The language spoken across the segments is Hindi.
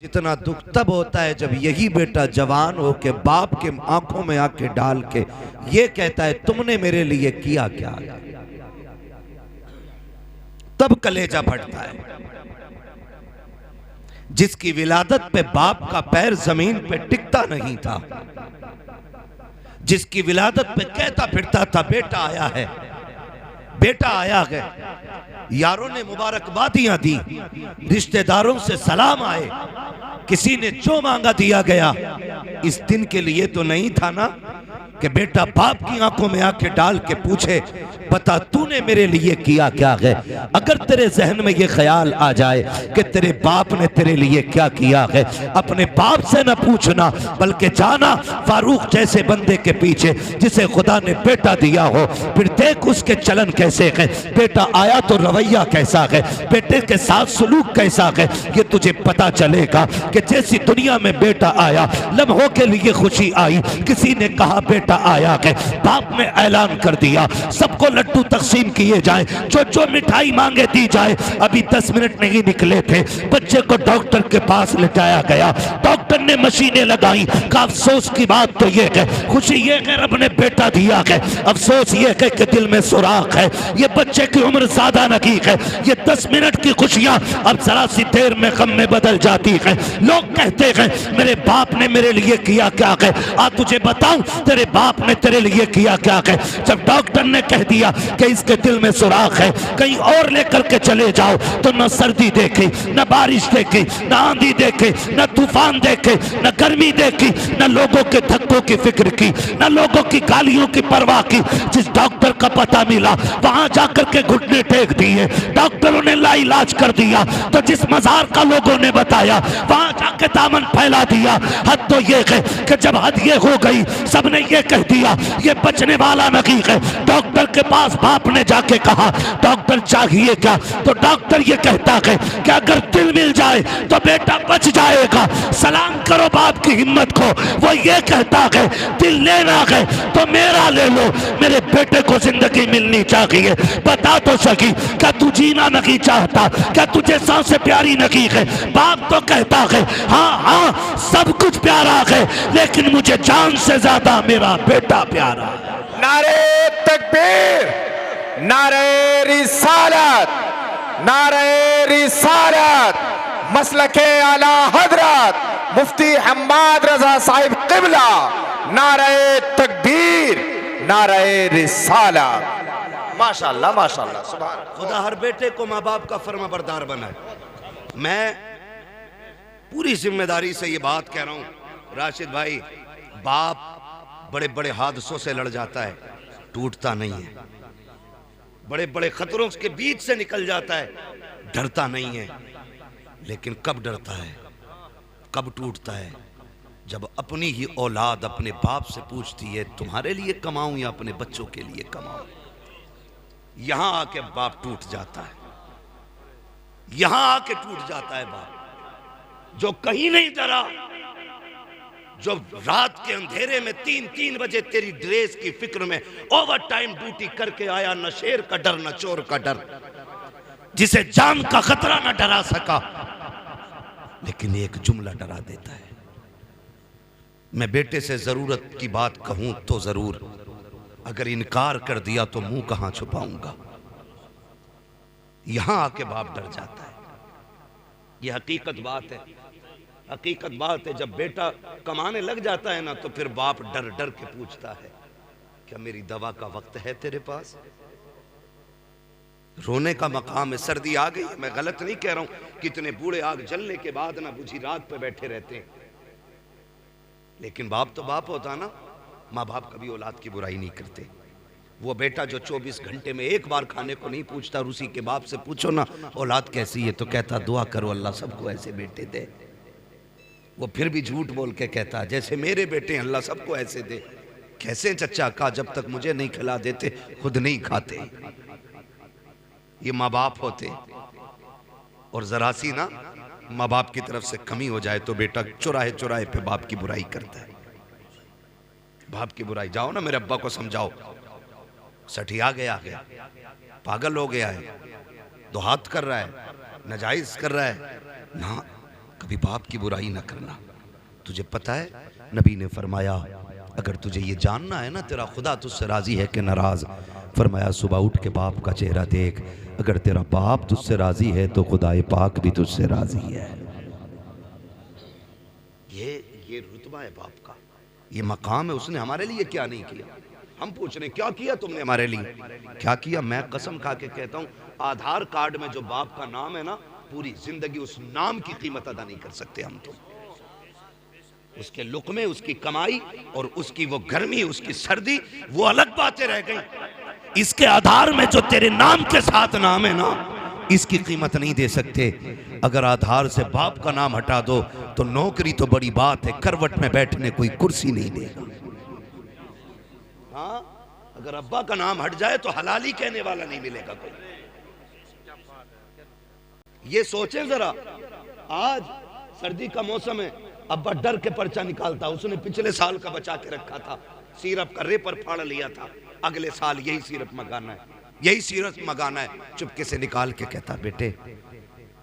जितना दुख तब होता है जब यही बेटा जवान हो के बाप के आंखों में आंखें डाल के ये कहता है तुमने मेरे लिए किया क्या। तब कलेजा फटता है। जिसकी विलादत पे बाप का पैर जमीन पे टिकता नहीं था, जिसकी विलादत पे कहता फिरता था बेटा आया है, बेटा आया है, यारों ने मुबारकबादियां दी, रिश्तेदारों से सलाम आए, किसी ने जो मांगा दिया गया। इस दिन के लिए तो नहीं था ना कि बेटा बाप की आंखों में आंखें डाल के पूछे बता तूने मेरे लिए किया क्या है। अगर तेरे जहन में ये ख्याल आ जाए कि तेरे बाप ने तेरे लिए क्या किया है, अपने बाप से न पूछना बल्कि जाना फारूक जैसे बंदे के पीछे जिसे खुदा ने बेटा दिया हो, फिर देख उसके चलन कैसे है, बेटा आया तो रवैया कैसा है, बेटे के साथ सलूक कैसा है। ये तुझे पता चलेगा कि जैसी दुनिया में बेटा आया लम्हों के लिए खुशी आई, किसी ने कहा बेटा आया है, बाप ने ऐलान कर दिया सबको लड्डू तकसीम किए जाए, जो जो मिठाई मांगे दी जाए। अभी 10 मिनट नहीं निकले थे, बच्चे को डॉक्टर के पास लेटाया गया, डॉक्टर ने मशीनें लगाई। का अफसोस की बात तो ये है, खुशी ये है रब ने बेटा दिया है, अफसोस ये है कि दिल में सुराख है। ये बच्चे की उम्र ज्यादा नहीं है, ये 10 मिनट की खुशियां अब जरा सी देर में गम में बदल जाती है। लोग कहते हैं मेरे बाप ने मेरे लिए किया क्या है। आज तुझे बताऊं तेरे बाप ने तेरे लिए किया क्या है। जब डॉक्टर ने कह दिया कि इसके दिल में सुराख है, कहीं और लेकर के चले जाओ, तो न सर्दी देखी, न बारिश देखी, न आंधी देखी, न तूफान देखे, न गर्मी देखी, न लोगों के धक्कों की फिक्र की, न लोगों की गालियों की परवाह की। जिस डॉक्टर का पता मिला वहां जाकर के घुटने टेक दिए, डॉक्टरों ने लाइलाज कर दिया। तो जिस मजार का लोगों ने बताया वहां जाके दामन फैला दिया। हद तो ये है कि जब हद ये हो गई सबने ये कह दिया ये बचने वाला नहीं है। डॉक्टर के पास बाप ने जाके कहा डॉक्टर चाहिए क्या, तो डॉक्टर ये कहता है कि अगर दिल मिल जाए तो बेटा बच जाएगा। सलाम करो बाप की हिम्मत को, वो ये कहता है दिल लेना है तो मेरा ले लो, मेरे बेटे को जिंदगी मिलनी चाहिए। बता तो सकी क्या तू जीना नहीं चाहता, क्या तुझे सांसें प्यारी नहीं है। बाप तो कहता है हाँ हाँ सब कुछ प्यारा है, लेकिन मुझे जान से ज्यादा मेरा बेटा प्यारा है। नारे तकबीर, नारे रिसालत, नारे रिसालत, मसलके आला हजरत मुफ्ती हम्माद रजा साहिब क़िबला, नारे तकबीर, नारे रिसालत। माशाअल्लाह माशाअल्लाह, सुभान। खुदा हर बेटे को माँ बाप का फर्माबरदार बनाए। मैं पूरी जिम्मेदारी से ये बात कह रहा हूँ राशिद भाई, बाप बड़े बड़े हादसों से लड़ जाता है, टूटता नहीं है। बड़े बड़े खतरों के बीच से निकल जाता है, डरता नहीं है। लेकिन कब डरता है, कब टूटता है, जब अपनी ही औलाद अपने बाप से पूछती है तुम्हारे लिए कमाऊं या अपने बच्चों के लिए कमाऊं। यहां आके बाप टूट जाता है, यहां आके टूट जाता है बाप। जो कहीं नहीं डरा, जो रात के अंधेरे में 3-3 बजे तेरी ड्रेस की फिक्र में ओवर टाइम ड्यूटी करके आया, न शेर का डर न चोर का डर, जिसे जान का खतरा न डरा सका, लेकिन एक जुमला डरा देता है। मैं बेटे से जरूरत की बात कहूं तो जरूर, अगर इनकार कर दिया तो मुंह कहां छुपाऊंगा। यहां आके बाप डर जाता है। यह हकीकत बात है, हकीकत बात है। जब बेटा कमाने लग जाता है ना तो फिर बाप डर डर के पूछता है क्या मेरी दवा का वक्त है तेरे पास। रोने का मकाम है। सर्दी आ गई, मैं गलत नहीं कह रहा हूं, कितने बूढ़े आग जलने के बाद ना बुझी रात पे बैठे रहते हैं, लेकिन बाप तो बाप होता ना। माँ बाप कभी औलाद की बुराई नहीं करते। वो बेटा जो 24 घंटे में एक बार खाने को नहीं पूछता, और उसी के बाप से पूछो ना औलाद कैसी है तो कहता दुआ करो अल्लाह सबको ऐसे बेटे दे। वो फिर भी झूठ बोल के कहता जैसे मेरे बेटे अल्लाह सबको ऐसे दे। कैसे चचा का, जब तक मुझे नहीं खिला देते खुद नहीं खाते। ये माँ बाप होते। और जरा सी ना माँ बाप की तरफ से कमी हो जाए तो बेटा चुराहे चुराहे पे बाप की बुराई करता है। बाप की बुराई, जाओ ना मेरे अब्बा को समझाओ, सठिया गया है, पागल हो गया है, दुहात कर रहा है, नाजायज कर रहा है ना, कभी बाप की बुराई ना करना। तुझे पता है नबी ने फरमाया अगर तुझे ये जानना है ना तेरा खुदा तुझसे राजी है कि नाराज, फरमाया सुबह उठ के बाप का चेहरा देख, अगर तेरा बाप तुझसे राजी है तो खुदाए पाक भी तुझसे राजी है। ये रुतबा है बाप का, ये मकाम है। उसने हमारे लिए क्या नहीं किया। हम पूछ रहे क्या किया तुमने हमारे लिए, क्या किया? मैं कसम खा के कहता हूँ आधार कार्ड में जो बाप का नाम है ना, पूरी जिंदगी उस नाम की कीमत अदा नहीं कर सकते हम। तो उसके लुक़मे, उसकी कमाई और उसकी वो गर्मी, उसकी सर्दी, वो अलग बातें रह गई। इसके आधार में जो तेरे नाम के साथ नाम है ना, इसकी कीमत नहीं दे सकते। अगर आधार से बाप का नाम हटा दो तो नौकरी तो बड़ी बात है, करवट में बैठने कोई कुर्सी नहीं देगा। हाँ, अगर अब्बा का नाम हट जाए तो हलाली कहने वाला नहीं मिलेगा कोई। ये सोचें जरा, आज सर्दी का मौसम है, अब्बा डर के पर्चा निकालता, उसने पिछले साल का बचा के रखा था, सिरप का रेपर फाड़ लिया था, अगले साल यही सिरप मंगाना है, यही सिरप मंगाना है। चुपके से निकाल के कहता बेटे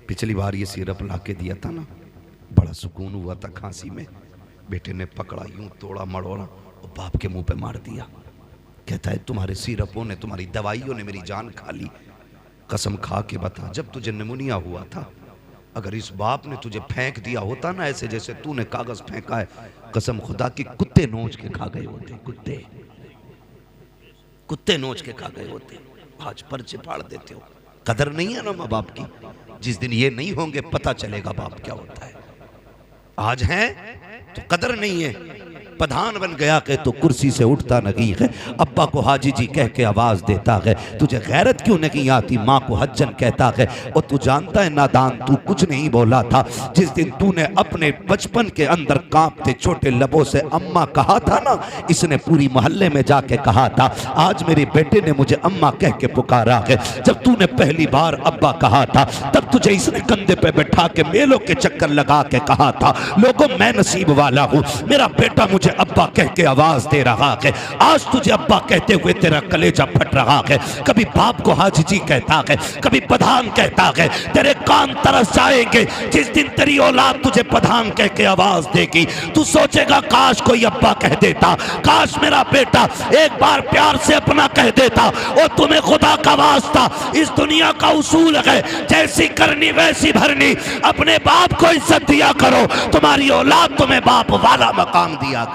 पिछली बार ये सिरप ला के दिया था ना, बड़ा सुकून हुआ था खांसी में। बेटे ने पकड़ा, यूं तोड़ा मड़ोड़ा और बाप के मुंह पे मार दिया। कहता है तुम्हारे सिरपों ने, तुम्हारी दवाइयों ने मेरी जान खा ली। कसम खा के बता, जब तुझे निमोनिया हुआ था, अगर इस बाप ने तुझे फेंक दिया होता ना ऐसे जैसे तूने कागज फेंका है, कसम खुदा की कुत्ते नोच के खा गए होते, कुत्ते नोच के खा गए होते। आज पर्चे फाड़ देते हो। कदर नहीं है ना माँ बाप की। जिस दिन ये नहीं होंगे पता चलेगा बाप क्या होता है। आज हैं तो कदर नहीं है। प्रधान बन गया के तो कुर्सी से उठता नहीं है, अब्बा को हाजी जी कह के आवाज देता है। तुझे गैरत क्यों नहीं आती, माँ को हज्जन कहता है। और तू जानता है नादान, तू कुछ नहीं बोला था। जिस दिन तूने अपने बचपन के अंदर कांपते छोटे लबों से अम्मा कहा था ना, इसने पूरी मोहल्ले में जाके कहा था। आज मेरे बेटे ने मुझे अम्मा कह के पुकारा है। जब तूने पहली बार अब्बा कहा था, तब तुझे इसने कंधे पे बैठा के मेलों के चक्कर लगा के कहा था, लोगों मैं नसीब वाला हूँ, मेरा बेटा मुझे अब्बा कह के आवाज दे रहा है। आज तुझे अब्बा कहते हुए तेरा कलेजा फट रहा है। कभी बाप को हाजी जी कहता है, कभी प्रधान कहता है। तेरे कान तरस जाएंगे जिस दिन तेरी औलाद तुझे प्रधान कह के आवाज देगी। तू सोचेगा काश कोई अब्बा कह देता, काश मेरा बेटा एक बार प्यार से अपना कह देता। और तुम्हें खुदा का वास्ता, इस दुनिया का उसूल है जैसी करनी वैसी भरनी। अपने बाप को इज्जत दिया करो, तुम्हारी औलाद तुम्हें बाप वाला मकाम दिया करे।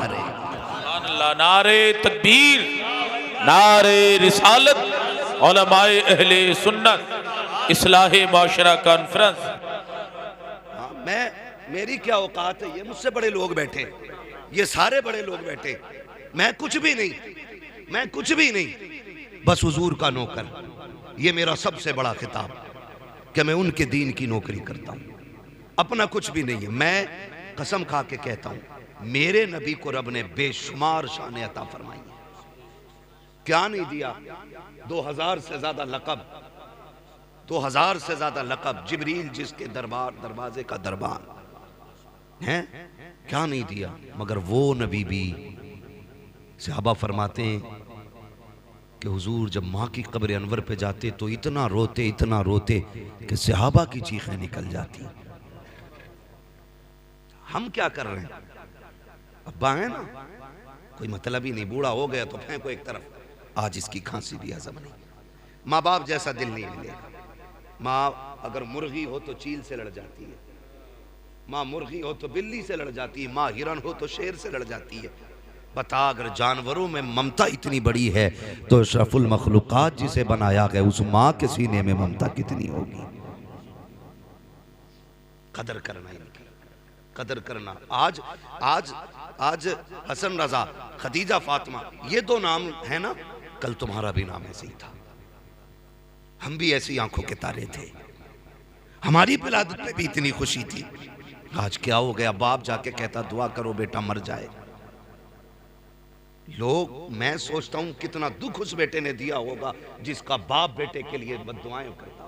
नारे तकबीर, नारे रिसालत, उलमाए अहले सुन्नत, इस्लाहे माशरा कॉन्फ्रेंस। मेरी क्या औकात है, ये मुझसे बड़े लोग बैठे, ये सारे बड़े लोग बैठे, मैं कुछ भी नहीं, मैं कुछ भी नहीं, बस हुजूर का नौकर। ये मेरा सबसे बड़ा खिताब कि मैं उनके दीन की नौकरी करता हूँ, अपना कुछ भी नहीं है। मैं कसम खा के कहता हूँ मेरे नबी को रब ने बेशुमार शान अता फरमाई है। क्या नहीं दिया? 2000 से ज्यादा लकब, 2000 से ज्यादा लकब। जिब्रील जिसके दरवाजे का दरबार है, क्या नहीं दिया? मगर वो नबी भी, सहाबा फरमाते हैं कि हुजूर जब माँ की कब्र अनवर पे जाते तो इतना रोते कि सहाबा की चीखें निकल जाती। हम क्या कर रहे हैं? अब्बा है ना, कोई मतलब ही नहीं, बूढ़ा हो गया तो फेंको एक तरफ, आज इसकी खांसी भी हजम नहीं। माँ बाप जैसा दिल नहीं मिलेगा। माँ अगर मुर्गी हो तो चील से लड़ जाती है, माँ मुर्गी हो तो बिल्ली से लड़ जाती है, माँ हिरन हो तो शेर से लड़ जाती है। बता अगर जानवरों में ममता इतनी बड़ी है तो अशरफुल मखलूकात जिसे बनाया गया उस माँ के सीने में ममता कितनी होगी। कदर करना, इनकी कदर करना। आज आज आज हसन रजा, खदीजा फातिमा, ये दो नाम है ना, कल तुम्हारा भी नाम ऐसे ही था। हम भी ऐसी आंखों के तारे थे, हमारी विलादत में भी इतनी खुशी थी। आज क्या हो गया? बाप जाके कहता दुआ करो बेटा मर जाए। लोग, मैं सोचता हूं कितना दुख उस बेटे ने दिया होगा जिसका बाप बेटे के लिए बद्दुआएं करता हो।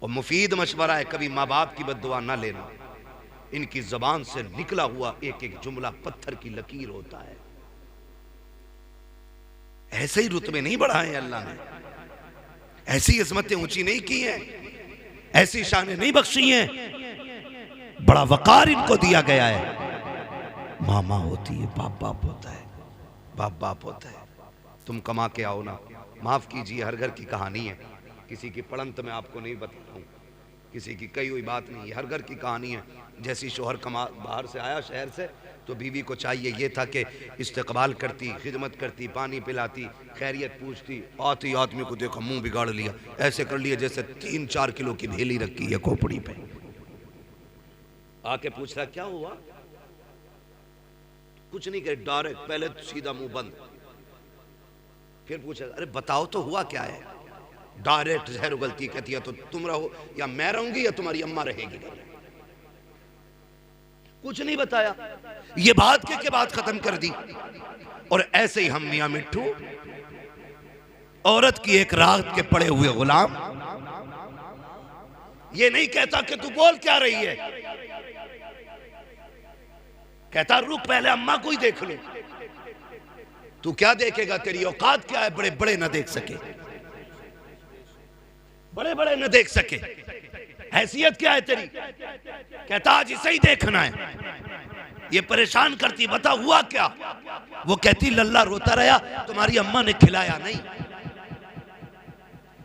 और मुफीद मशवरा है कभी माँ बाप की बद्दुआ ना लेना। इनकी जबान से निकला हुआ एक एक जुमला पत्थर की लकीर होता है। ऐसे ही रुतबे नहीं बढ़ाए अल्लाह ने, ऐसी इज़्ज़तें ऊंची नहीं की हैं, ऐसी शानें नहीं बख्शी हैं बड़ा वकार इनको दिया गया है। माँ माँ होती है, बाप बाप होता है, बाप बाप होता है। तुम कमा के आओ ना, माफ़ कीजिए, हर घर की कहानी है, किसी की पड़ंत में आपको नहीं बता रहा हूँ, किसी की कही हुई बात नहीं है, हर घर की कहानी है। जैसी शोहर कमा बाहर से आया शहर से, तो बीवी को चाहिए ये था कि इस्तकबाल करती, खिदमत करती, पानी पिलाती, खैरियत पूछती। आती आदमी को देखो मुंह बिगाड़ लिया, ऐसे कर लिया जैसे 3-4 किलो की भेली रखी है खोपड़ी पे। आके पूछ रहा क्या हुआ, कुछ नहीं कहे, डायरेक्ट पहले तो सीधा मुंह बंद। फिर पूछा अरे बताओ तो हुआ क्या है, डायरेक्ट जहर गलती कहती है तो तुम रहो या मैं रहूंगी या तुम्हारी अम्मा रहेगी। कुछ नहीं बताया, ये बात के बात खत्म कर दी। और ऐसे ही हम मियां मिट्ठू औरत की एक रात के पड़े हुए गुलाम, ये नहीं कहता कि तू बोल क्या रही है, कहता रुक पहले अम्मा को ही देख लो। तू क्या देखेगा, तेरी औकात क्या है, बड़े बड़े न देख सके, बड़े बड़े न देख सके, हैसियत क्या है तेरी। कहता आज इसे ही देखना है। ये परेशान करती, बता हुआ क्या। वो कहती लल्ला रोता रहा, तुम्हारी अम्मा ने खिलाया नहीं,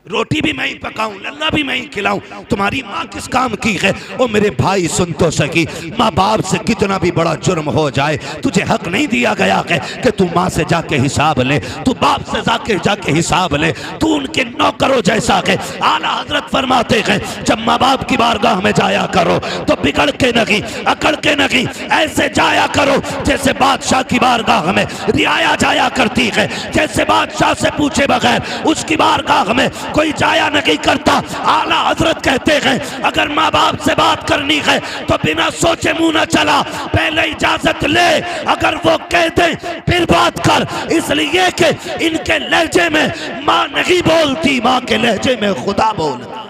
रोटी भी मैं ही पकाऊं, लल्ला भी मैं ही खिलाऊं, तुम्हारी माँ किस काम की है। ओ मेरे भाई सुन तो सकी, माँ बाप से कितना भी बड़ा जुर्म हो जाए, तुझे हक नहीं दिया गया है कि तू माँ से जाके हिसाब ले, तू बाप से जाके हिसाब ले, तू उनके नौकरों जैसा है। आला हजरत फरमाते हैं जब माँ बाप की बारगाह में जाया करो तो बिगड़ के नहीं, अकड़ के नहीं, ऐसे जाया करो जैसे बादशाह की बारगाह में रियाया जाया करती है, जैसे बादशाह से पूछे बगैर उसकी बारगाह में कोई जाया नहीं करता। आला हजरत कहते हैं अगर माँ बाप से बात करनी है तो बिना सोचे मुंह न चला, पहले इजाजत ले, अगर वो कह दे फिर बात कर, इसलिए कि इनके लहजे में माँ नहीं बोलती, माँ के लहजे में खुदा बोलता,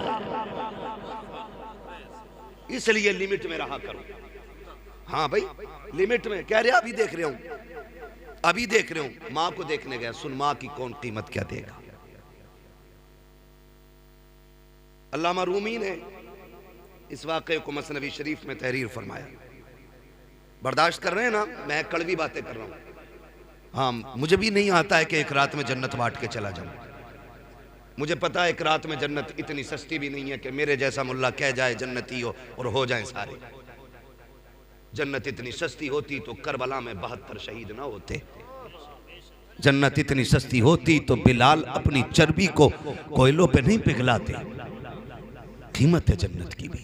इसलिए लिमिट में रहा करो। हाँ भाई लिमिट में, कह रहे अभी देख रहे हूं, अभी देख रहे हूं, माँ को देखने गया, सुन माँ की कौन कीमत क्या देगा। अल्लामा रूमी ने इस वाक़े को मसनवी शरीफ में तहरीर फरमाया। बर्दाश्त कर रहे हैं ना, मैं कड़वी बातें कर रहा हूं। हाँ मुझे भी नहीं आता है कि एक रात में जन्नत बांट के चला जाऊं, मुझे पता है एक रात में जन्नत इतनी सस्ती भी नहीं है कि मेरे जैसा मुल्ला कह जाए जन्नती हो और हो जाए सारे। जन्नत इतनी सस्ती होती तो करबला में 72 शहीद ना होते, जन्नत इतनी सस्ती होती तो बिलाल अपनी चर्बी को कोयलों पे नहीं पिघलाते। कीमत है जन्नत की भी,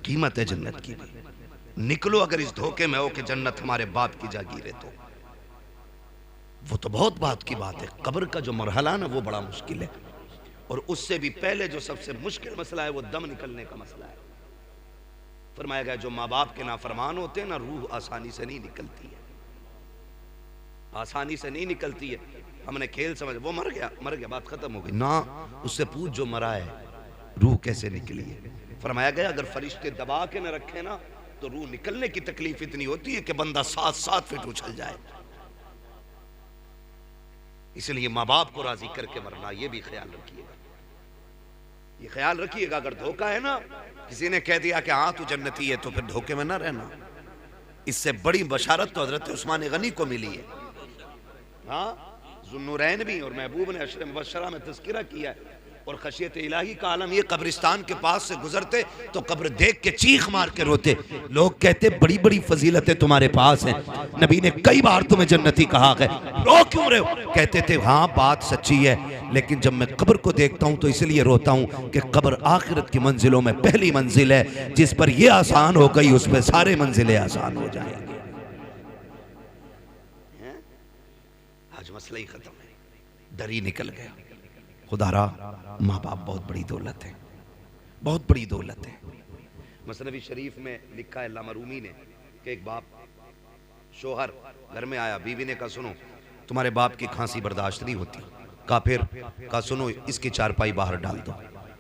कीमत है जन्नत की भी। निकलो अगर इस धोखे में हो कि जन्नत हमारे बाप की जागीर है, तो वो तो बहुत बात की बात है। कब्र का जो मरहला ना वो बड़ा मुश्किल है, और उससे भी पहले जो सबसे मुश्किल मसला है वो दम निकलने का मसला है। फरमाया गया जो माँ बाप के नाफरमान होते हैं ना, रूह आसानी से नहीं निकलती है, आसानी से नहीं निकलती है। हमने खेल समझ, वो मर गया बात खत्म हो गई ना, उससे पूछ जो मरा है रूह कैसे निकली है। फरमाया गया अगर फरिश्ते दबा के न रखे ना तो रूह निकलने की तकलीफ इतनी होती है कि बंदा 7-7 फीट उछल जाए। इसलिए माँ बाप को राजी करके मरना, ये भी ख्याल रखिएगा, ये ख्याल रखिएगा। अगर धोखा है ना, किसी ने कह दिया कि हाँ तू जन्नती है, तो फिर धोखे में ना रहना। इससे बड़ी बशारत तो हजरत उस्मान गनी को मिली है। हाँ ज़ुन्नुरैन भी और महबूब ने अशर मुबश्शरा में तज़किरा किया है। और खशियत इलाही का आलम ये, कब्रिस्तान के पास से गुजरते तो कब्र देख के चीख मार के रोते। लोग कहते बड़ी बड़ी फजीलतें तुम्हारे पास हैं, नबी ने कई बार तुम्हें जन्नती कहा है, रो क्यों रहे हो। कहते थे हाँ बात सच्ची है, लेकिन जब मैं कब्र को देखता हूँ तो इसलिए रोता हूँ कि कब्र आखिरत की मंजिलों में पहली मंजिल है, जिस पर यह आसान हो गई उस पर सारे मंजिलें आसान हो जाएंगी। आज मसला ही खत्म है, डर ही निकल गया। खुदारा माँ बाप बहुत बड़ी दौलत है, बहुत बड़ी दौलत है। मसनवी शरीफ में लिखा है अल्लामा रूमी ने कि एक बाप शोहर घर में आया, बीवी ने कहा सुनो तुम्हारे बाप की खांसी बर्दाश्त नहीं होती। कहा फिर, कहा सुनो इसकी चारपाई बाहर डाल दो।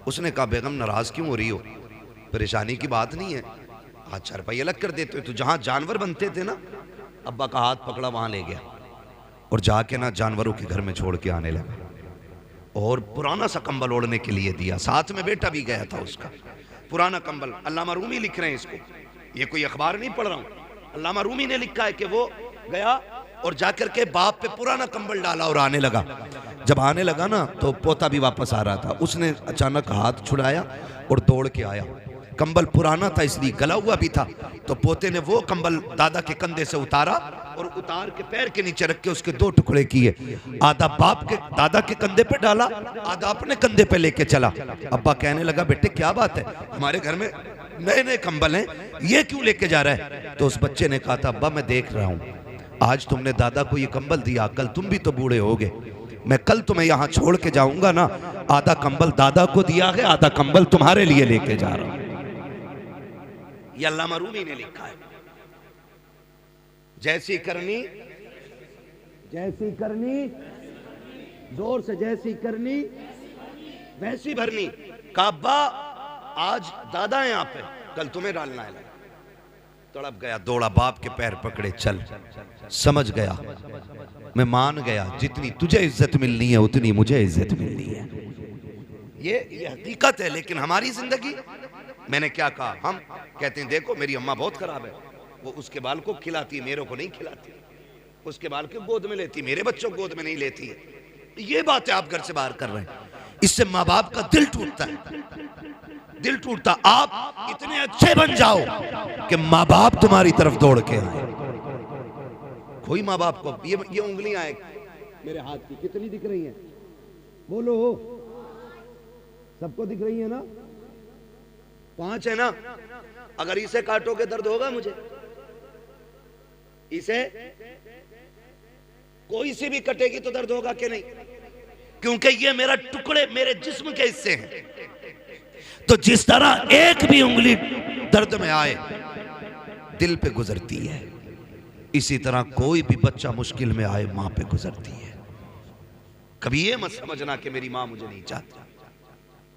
उसने कहा बेगम नाराज क्यों हो रही हो, परेशानी की बात नहीं है, हाथ चारपाई अलग कर देते हो। तो जहाँ जानवर बनते थे ना, अब्बा का हाथ पकड़ा वहाँ ले गया और जाके ना जानवरों के घर में छोड़ के आने लगा, और पुराना सा कंबल ओढ़ने के लिए दिया, साथ में बेटा भी गया था उसका, पुराना कंबल। अल्लामा रूमी लिख रहे हैं इसको, ये कोई अखबार नहीं पढ़ रहा हूं। अल्लामा रूमी ने लिखा है कि वो गया और जाकर के बाप पे पुराना कंबल डाला और आने लगा। जब आने लगा ना तो पोता भी वापस आ रहा था। उसने अचानक हाथ छुड़ाया और दौड़ के आया। कंबल पुराना था इसलिए गला हुआ भी था। तो पोते ने वो कंबल दादा के कंधे से उतारा और उतार के पैर के नीचे रख के उसके 2 टुकड़े किए। आधा बाप के दादा के कंधे पे डाला, आधा अपने कंधे पे लेके चला। अब्बा कहने लगा बेटे क्या बात है, हमारे घर में नए नए कंबल हैं, ये क्यों लेके जा रहा है? तो उस बच्चे ने कहा था अब्बा मैं देख रहा हूँ आज तुमने दादा को ये कंबल दिया, कल तुम भी तो बूढ़े होगे, मैं कल तुम्हें यहाँ छोड़ के जाऊंगा ना, आधा कंबल दादा को दिया है, आधा कंबल तुम्हारे लिए लेके जा रहा हूं। ये अल्लामा रूमी ने लिखा है। जैसी करनी जोर से, जैसी करनी वैसी भरनी। काबा आज दादा है यहाँ पे, कल तुम्हें डालना है। तड़प गया, दौड़ा, बाप के पैर पकड़े, चल। समझ गया, मैं मान गया, जितनी तुझे इज्जत मिलनी है उतनी मुझे इज्जत मिलनी है। ये हकीकत है। लेकिन हमारी जिंदगी, मैंने क्या कहा, हम कहते हैं देखो मेरी अम्मा बहुत खराब है, वो उसके बाल को खिलाती है, मेरे को नहीं खिलाती, उसके बाल को गोद में लेती, मेरे बच्चों को गोद में नहीं लेती है। ये बातें आप घर से बाहर कर रहे हैं, इससे माँ बाप का दिल टूटता है, दिल टूटता। आप इतने अच्छे बन जाओ कि माँ बाप तुम्हारी तरफ दौड़ के आए। कोई माँ बाप को ये उंगलियां मेरे हाथ की कितनी दिख रही हैं? बोलो, सबको दिख रही है ना? 5 है ना? अगर इसे काटोगे दर्द होगा मुझे? इसे कोई सी भी कटेगी तो दर्द होगा कि नहीं? क्योंकि ये मेरा टुकड़े मेरे जिस्म के हिस्से हैं। तो जिस तरह एक भी उंगली दर्द में आए दिल पे गुजरती है, इसी तरह कोई भी बच्चा मुश्किल में आए मां पे गुजरती है। कभी ये मत समझना कि मेरी मां मुझे नहीं चाहती,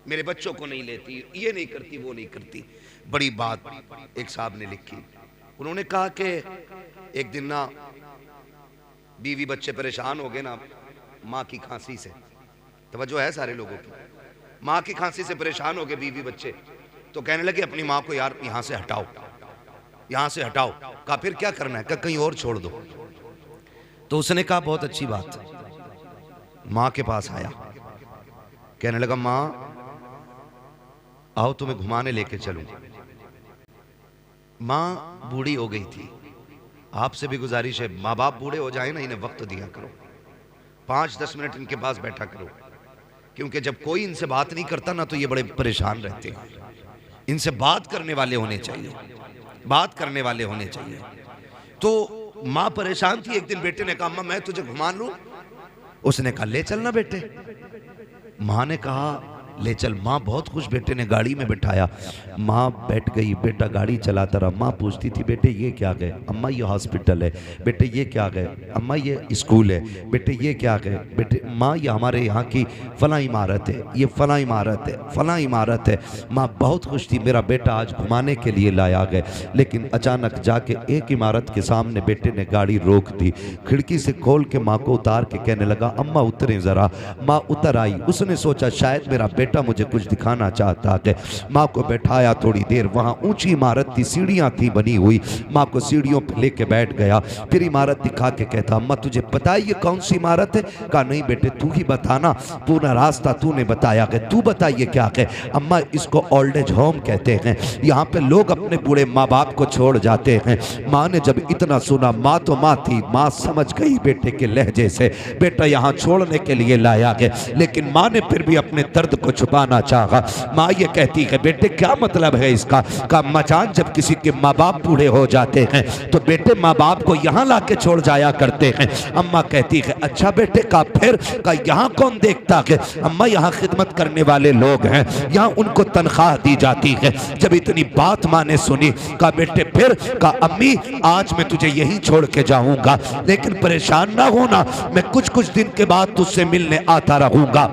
मेरे बच्चों को नहीं लेती, ये नहीं करती, वो नहीं करती। बड़ी बात एक साहब ने लिखी, उन्होंने कहा कि एक दिन ना बीवी बच्चे परेशान हो गए ना माँ की खांसी से। तवज्जो है सारे लोगों की? माँ की खांसी से परेशान हो गए बीवी बच्चे, तो कहने लगे अपनी माँ को यार यहाँ से हटाओ, यहाँ से हटाओ। कहा फिर क्या करना है? कहा कहीं और छोड़ दो। तो उसने कहा बहुत अच्छी बात। माँ के पास आया, कहने लगा माँ आओ तुम्हें घुमाने लेके चलूं। माँ बूढ़ी हो गई थी, आपसे भी गुजारिश है माँ बाप बूढ़े हो जाए ना, इन्हें वक्त दिया करो, 5-10 मिनट इनके पास बैठा करो, क्योंकि जब कोई इनसे बात नहीं करता ना तो ये बड़े परेशान रहते हैं। इनसे बात करने वाले होने चाहिए, बात करने वाले होने चाहिए। तो माँ परेशान थी। एक दिन बेटे ने कहा अम्मा मैं तुझे घुमा लूं? उसने कहा ले चलना बेटे। माँ ने कहा ले चल। माँ बहुत खुश, बेटे ने गाड़ी में बिठाया, माँ बैठ गई, बेटा गाड़ी चलाता रहा। माँ पूछती थी बेटे ये क्या गए? अम्मा ये हॉस्पिटल है। बेटे ये क्या गए? अम्मा ये स्कूल है। बेटे ये क्या गए? बेटे माँ ये हमारे यहाँ की फला इमारत है, ये फला इमारत है, फला इमारत है। माँ बहुत खुश थी, मेरा बेटा आज घुमाने के लिए लाया गए। लेकिन अचानक जाके एक इमारत के सामने बेटे ने गाड़ी रोक दी, खिड़की से खोल के माँ को उतार के कहने लगा अम्मा उतरे ज़रा। माँ उतर आई। उसने सोचा शायद मेरा बेटा मुझे कुछ दिखाना चाहता है। माँ को बैठाया, थोड़ी देर वहाँ ऊंची इमारत थी, सीढ़ियाँ थी बनी हुई, माँ को सीढ़ियों पर लेके बैठ गया। फिर इमारत दिखा के कहता अम्मा तुझे पता है ये कौन सी इमारत है? कहा नहीं बेटे तू ही बताना, पूरा रास्ता तूने बताया है, तू बता ये क्या है? अम्मा इसको ओल्ड एज होम कहते हैं, यहाँ पे लोग अपने बूढ़े माँ बाप को छोड़ जाते हैं। माँ ने जब इतना सुना, माँ तो माँ थी, माँ समझ गई बेटे के लहजे से बेटा यहाँ छोड़ने के लिए लाया गया। लेकिन माँ ने फिर भी अपने दर्द को छुपाना चाहा। माँ ये कहती है बेटे क्या मतलब है इसका? का अम्मा जान जब किसी के माँ बाप बूढ़े हो जाते हैं तो बेटे माँ बाप को यहाँ ला के छोड़ जाया करते हैं। अम्मा कहती है अच्छा बेटे। का फिर का यहाँ कौन देखता है? अम्मा यहाँ खिदमत करने वाले लोग हैं, यहाँ उनको तनख्वाह दी जाती है। जब इतनी बात माँ ने सुनी, का बेटे फिर? का अम्मी आज मैं तुझे यहीं छोड़ के जाऊंगा, लेकिन परेशान ना होना, मैं कुछ दिन के बाद तुझसे मिलने आता रहूंगा।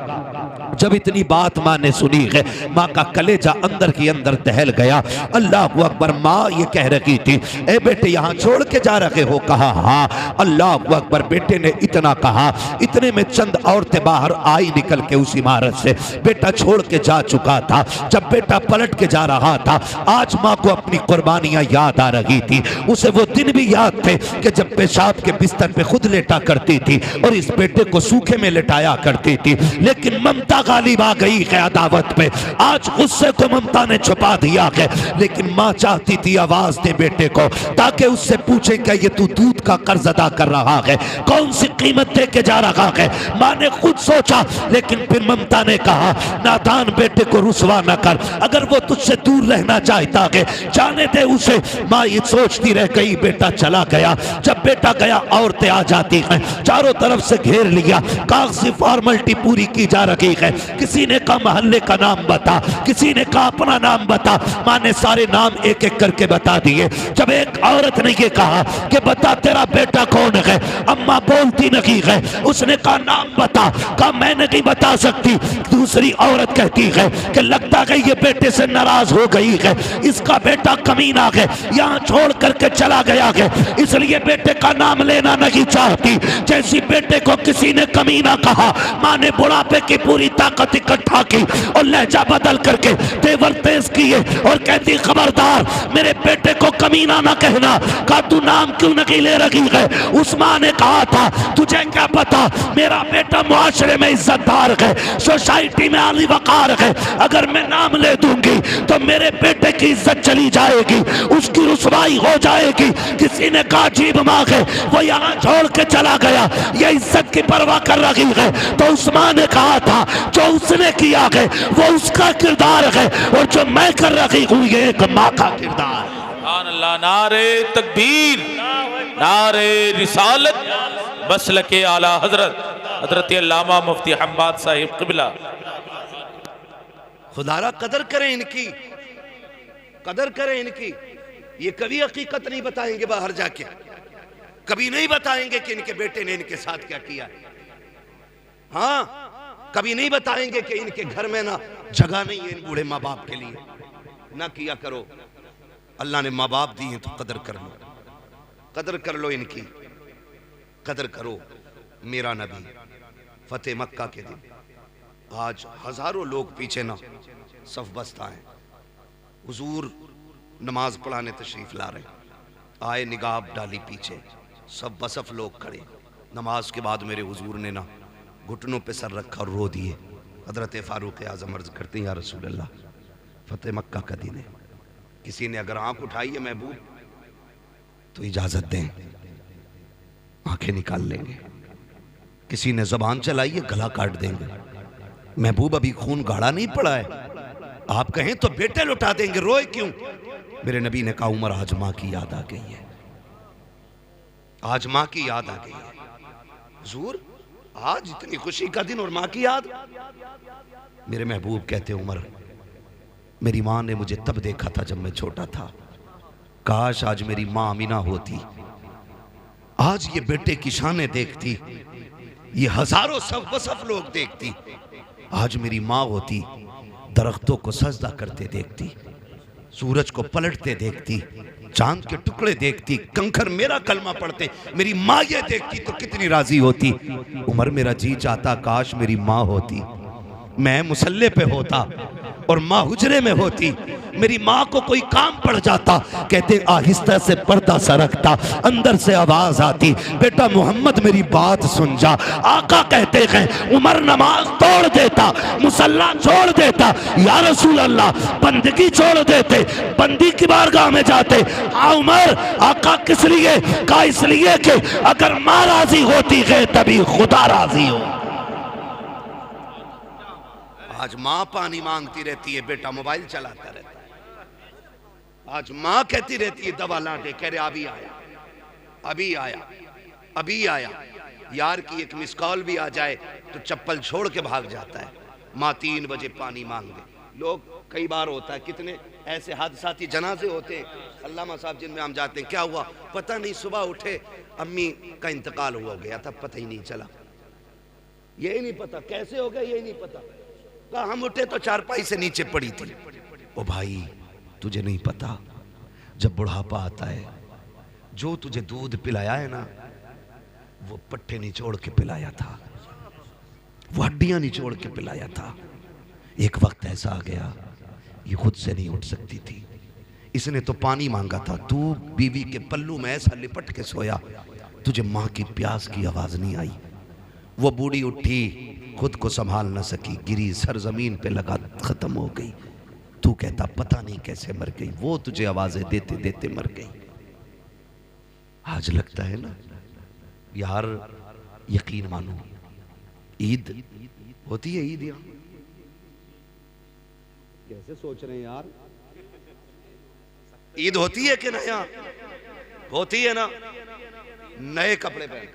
जब इतनी बात माँ ने सुनी है, माँ का कलेजा अंदर के अंदर दहल गया। अल्लाह अकबर। माँ ये कह रही थी, ए बेटे यहाँ छोड़ के जा रहे हो? कहा हाँ। अल्लाह अकबर। बेटे ने इतना कहा, इतने में चंद औरतें बाहर आई निकल के उस इमारत से। बेटा छोड़ के जा चुका था। जब बेटा पलट के जा रहा था, आज माँ को अपनी कुर्बानियां याद आ रही थी। उसे वो दिन भी याद थे कि जब पेशाब के बिस्तर पे खुद लेटा करती थी और इस बेटे को सूखे में लेटाया करती थी। लेकिन ममता गालिब आ गई है अदावत पे। आज गुस्से को ममता ने छुपा दिया है, लेकिन माँ चाहती थी आवाज दे बेटे को, ताकि उससे पूछे क्या ये तू दूध का कर्ज अदा कर रहा है, कौन सी कीमत दे के जा रहा है। माँ ने खुद सोचा, लेकिन फिर ममता ने कहा, नादान बेटे को रुसवा न कर, अगर वो तुझसे दूर रहना चाहता है जाने दे उसे। माँ ये सोचती रह गई। बेटा चला गया। जब बेटा गया, औरतें आ जाती हैं, चारों तरफ से घेर लिया। कागजी फॉर्मेलिटी पूरी की जा रही है। किसी ने कहा मोहल्ले का नाम बता, किसी ने कहा अपना नाम बता। माँ ने सारे नाम एक एक करके बता दिए। जब एक औरत ने ये कहा कि बता तेरा बेटा कौन है, अम्मा बोलती नहीं है। उसने कहा नाम बता, कहा मैं नहीं बता सकती। दूसरी औरत कहती है कि लगता है ये बेटे से नाराज हो गई है, इसका बेटा कमीना है, यहाँ छोड़ करके चला गया है, इसलिए बेटे का नाम लेना नहीं चाहती। जैसी बेटे को किसी ने कमीना कहा, माँ ने बुढ़ापे की पूरी ताकत इकट्ठा की और लहजा बदल करके तेवर तेज किए और कहती खबरदार मेरे बेटे को कमीना ना कहना। कहा तू नाम क्यों नहीं ले रही है? उस माँ ने कहा था तुझे क्या पता, मेरा बेटा मुआशरे में इज्जतदार है, सोसाइटी में आली वकार है, अगर मैं नाम ले दूंगी तो मेरे बेटे की इज्जत चली जाएगी, उसकी रुसवाई हो जाएगी। किसी ने कहा अजीब माँ है, वो यहाँ छोड़ के चला गया, ये इज्जत की परवाह कर रही है। तो उस माँ ने कहा था जो उसने किया है वो उसका किरदार है, और जो मैं कर रही हूँ ये एक माँ का किरदार है। अल्लाह। नारे तकबीर, नारे रिसालत, मसलके आला हजरत हजरत अल्लामा मुफ्ती हम्माद साहिब क़िबला। खुदारा कदर करें इनकी, कदर करें इनकी। ये कभी हकीकत नहीं बताएंगे बाहर जाके, कभी नहीं बताएंगे कि इनके बेटे ने इनके साथ क्या किया। हाँ, कभी नहीं बताएंगे कि इनके घर में ना जगह नहीं है इन बूढ़े माँ बाप के लिए। ना किया करो। अल्लाह ने माँ बाप दिए तो कदर कर लो, कदर कर लो इनकी, कदर करो। मेरा नबी फतेह मक्का के दिन आज हजारों लोग पीछे ना सफ बस्ता है। हुजूर नमाज पढ़ाने तशरीफ ला रहे, आए निगाह डाली पीछे, सब बसफ लोग खड़े। नमाज के बाद मेरे हुजूर ने ना घुटनों पे सर रखा और रो दिए। हजरत फारूक आजम अर्ज करते हैं या रसूल अल्लाह, फतेह मक्का का दिन है, किसी ने अगर आंख उठाई है महबूब तो इजाजत दें, आंखें निकाल लेंगे। किसी ने जबान चलाई है गला काट देंगे। महबूब अभी खून गाढ़ा नहीं पड़ा है, आप कहें तो बेटे लुटा देंगे, रोए क्यों? मेरे नबी ने कहा उमर आज माँ की याद आ गई है, आज माँ की याद आ गई है। हुजूर आज इतनी खुशी का दिन और माँ की याद। मेरे महबूब कहते उमर मेरी माँ ने मुझे तब देखा था जब मैं छोटा था, काश आज मेरी माँ अमीना होती, आज ये बेटे की शानें देखती, ये हजारों सब बसफ लोग देखती। आज मेरी माँ होती, दरख्तों को सजदा करते देखती, सूरज को पलटते देखती, चांद के टुकड़े देखती, कंकर मेरा कलमा पढ़ते, मेरी माँ ये देखती तो कितनी राजी होती। उमर मेरा जी चाहता काश मेरी माँ होती, मैं मुसल्ले पे होता और माँ हुजरे में होती, मेरी माँ को कोई काम पड़ जाता, कहते आहिस्ता से पर्दा सरकता, अंदर से आवाज आती बेटा मोहम्मद मेरी बात सुन जा। आका कहते हैं उमर नमाज तोड़ देता, मुसल्ला छोड़ देता, या रसूल अल्लाह बंदगी छोड़ देते, बंदी की बारगाह में जाते। उमर आका किस लिए? का इसलिए कि अगर माँ राजी होती है तभी खुदा राजी हो। आज माँ पानी मांगती रहती है, बेटा मोबाइल चलाता रहता है। आज माँ कहती रहती है दवा ला दे, कह रहे अभी आया, अभी आया, अभी आया। यार की एक मिस कॉल भी आ जाए तो चप्पल छोड़ के भाग जाता है। माँ 3 बजे पानी मांग दे। लोग कई बार होता है, कितने ऐसे हादसाती जनाजे होते हैं, अल्लामा साहब जिनमें हम जाते हैं, क्या हुआ पता नहीं, सुबह उठे अम्मी का इंतकाल हुआ गया था, पता ही नहीं चला, यही नहीं पता कैसे हो गया, यही नहीं पता। कहा हम उठे तो चारपाई से नीचे पड़ी थी। ओ भाई तुझे नहीं पता, जब बुढ़ापा आता है, जो तुझे दूध पिलाया है ना, वो पट्टे निचोड़ के पिलाया था, वो हड्डियां निचोड़ के पिलाया था। एक वक्त ऐसा आ गया ये खुद से नहीं उठ सकती थी, इसने तो पानी मांगा था, तू बीवी के पल्लू में ऐसा लिपट के सोया, तुझे माँ की प्यास की आवाज नहीं आई। वो बूढ़ी उठी, खुद को संभाल न सकी, गिरी, सरजमीन पे लगा, खत्म हो गई। तू कहता पता नहीं कैसे मर गई, वो तुझे आवाजें देते देते मर गई। आज लगता है ना यार, यकीन मानो, ईद होती है, ईद यहाँ कैसे सोच रहे हैं यार, ईद होती है कि ना, यहाँ होती है ना, नए कपड़े पहन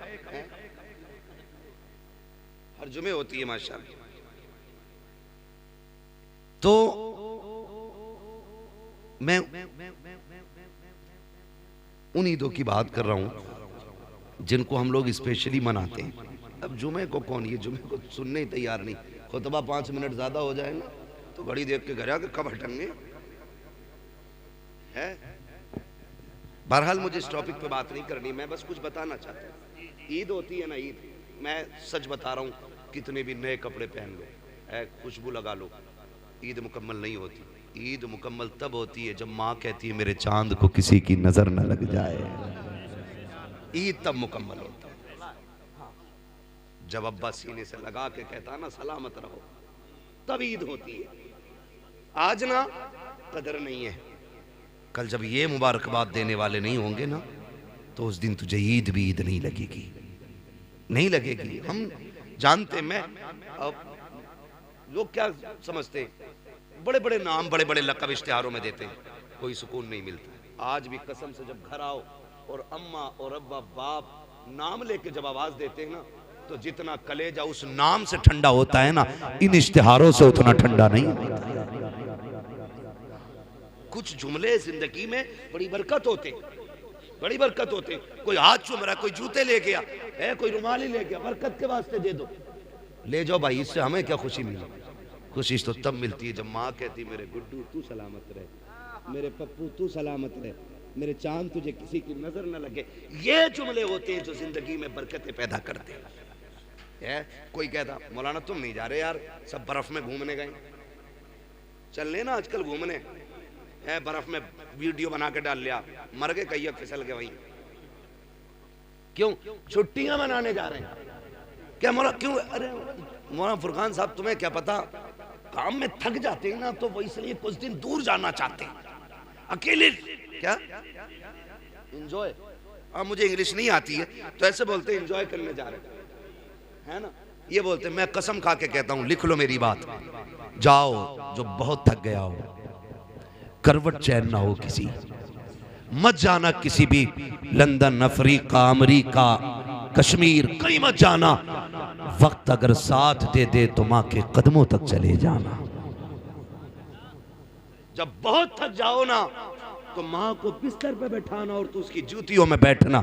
हर जुमे होती है माशाअल्लाह। तो मैं उन ईदों की बात कर रहा हूं जिनको हम लोग स्पेशली मनाते हैं। अब जुमे को कौन, ये जुमे को सुनने ही तैयार नहीं, खुतबा 5 मिनट ज्यादा हो जाए ना तो घड़ी देख के घर आके कब हटेंगे है। बहरहाल मुझे इस टॉपिक पे बात नहीं करनी, मैं बस कुछ बताना चाहता हूँ। ईद होती है ना, ईद, मैं सच बता रहा हूँ, कितने भी नए कपड़े पहन लो, खुशबू लगा लो, ईद मुकम्मल नहीं होती। ईद मुकम्मल तब होती है जब माँ कहती है मेरे चांद को किसी की नजर न लग जाए, ईद तब मुकम्मल होता है। जब अब्बा सीने से लगा के कहता है ना सलामत रहो, तब ईद होती है। आज ना कदर नहीं है, कल जब ये मुबारकबाद देने वाले नहीं होंगे ना, तो उस दिन तुझे ईद भी ईद नहीं लगेगी, नहीं लगेगी। हम जानते, मैं अब लोग क्या समझते, बड़े बड़े नाम, बड़े बड़े लक़ब इश्तिहारों में देते हैं, कोई सुकून नहीं मिलता। आज भी कसम से जब घर आओ और अम्मा और अब्बा बाप नाम लेके जब आवाज देते हैं ना, तो जितना कलेजा उस नाम से ठंडा होता है ना, इन इश्तिहारों से उतना ठंडा नहीं होता। कुछ जुमले जिंदगी में बड़ी बरकत होते, बड़ी बरकत होते। कोई हाथ चूम रहा है, कोई जूते ले गया है, कोई रुमाल ही ले गया, बरकत के वास्ते दे दो, ले जाओ भाई, इससे हमें क्या खुशी मिली। खुशी तो तब मिलती है जब माँ कहती मेरे गुड्डू तू सलामत रहे, मेरे पप्पू तू सलामत रहे, मेरे चांद तुझे किसी की नजर न लगे। ये जुमले होते हैं जो जिंदगी में बरकतें पैदा करते हैं। कोई कहता मौलाना तुम नहीं जा रहे यार, सब बर्फ में घूमने गए, चलने ना आजकल घूमने, बर्फ में वीडियो बना के डाल लिया, मर गए कहीं, फिसल गए वहीं। क्यों छुट्टियां मनाने जा रहे हैं क्या मौला, क्यों? अरे मौलाना फुरकान साहब तुम्हें क्या पता, काम में थक जाते हैं ना, तो वो इसलिए कुछ दिन दूर जाना चाहते हैं, अकेले। क्या एंजॉय, मुझे इंग्लिश नहीं आती है तो ऐसे बोलते हैं एंजॉय करने जा रहे हैं ना, ये बोलते हैं। मैं कसम खा के कहता हूं, लिख लो मेरी बात, जाओ जो बहुत थक गया हो, करवट चैन ना हो किसी, मत जाना किसी भी लंदन, अफ्रीका, अमेरिका, कश्मीर, कहीं मत जाना। वक्त अगर साथ दे दे तो मां के कदमों तक चले जाना। जब बहुत थक जाओ ना, तो माँ को बिस्तर पे बैठाना और तू उसकी जूतियों में बैठना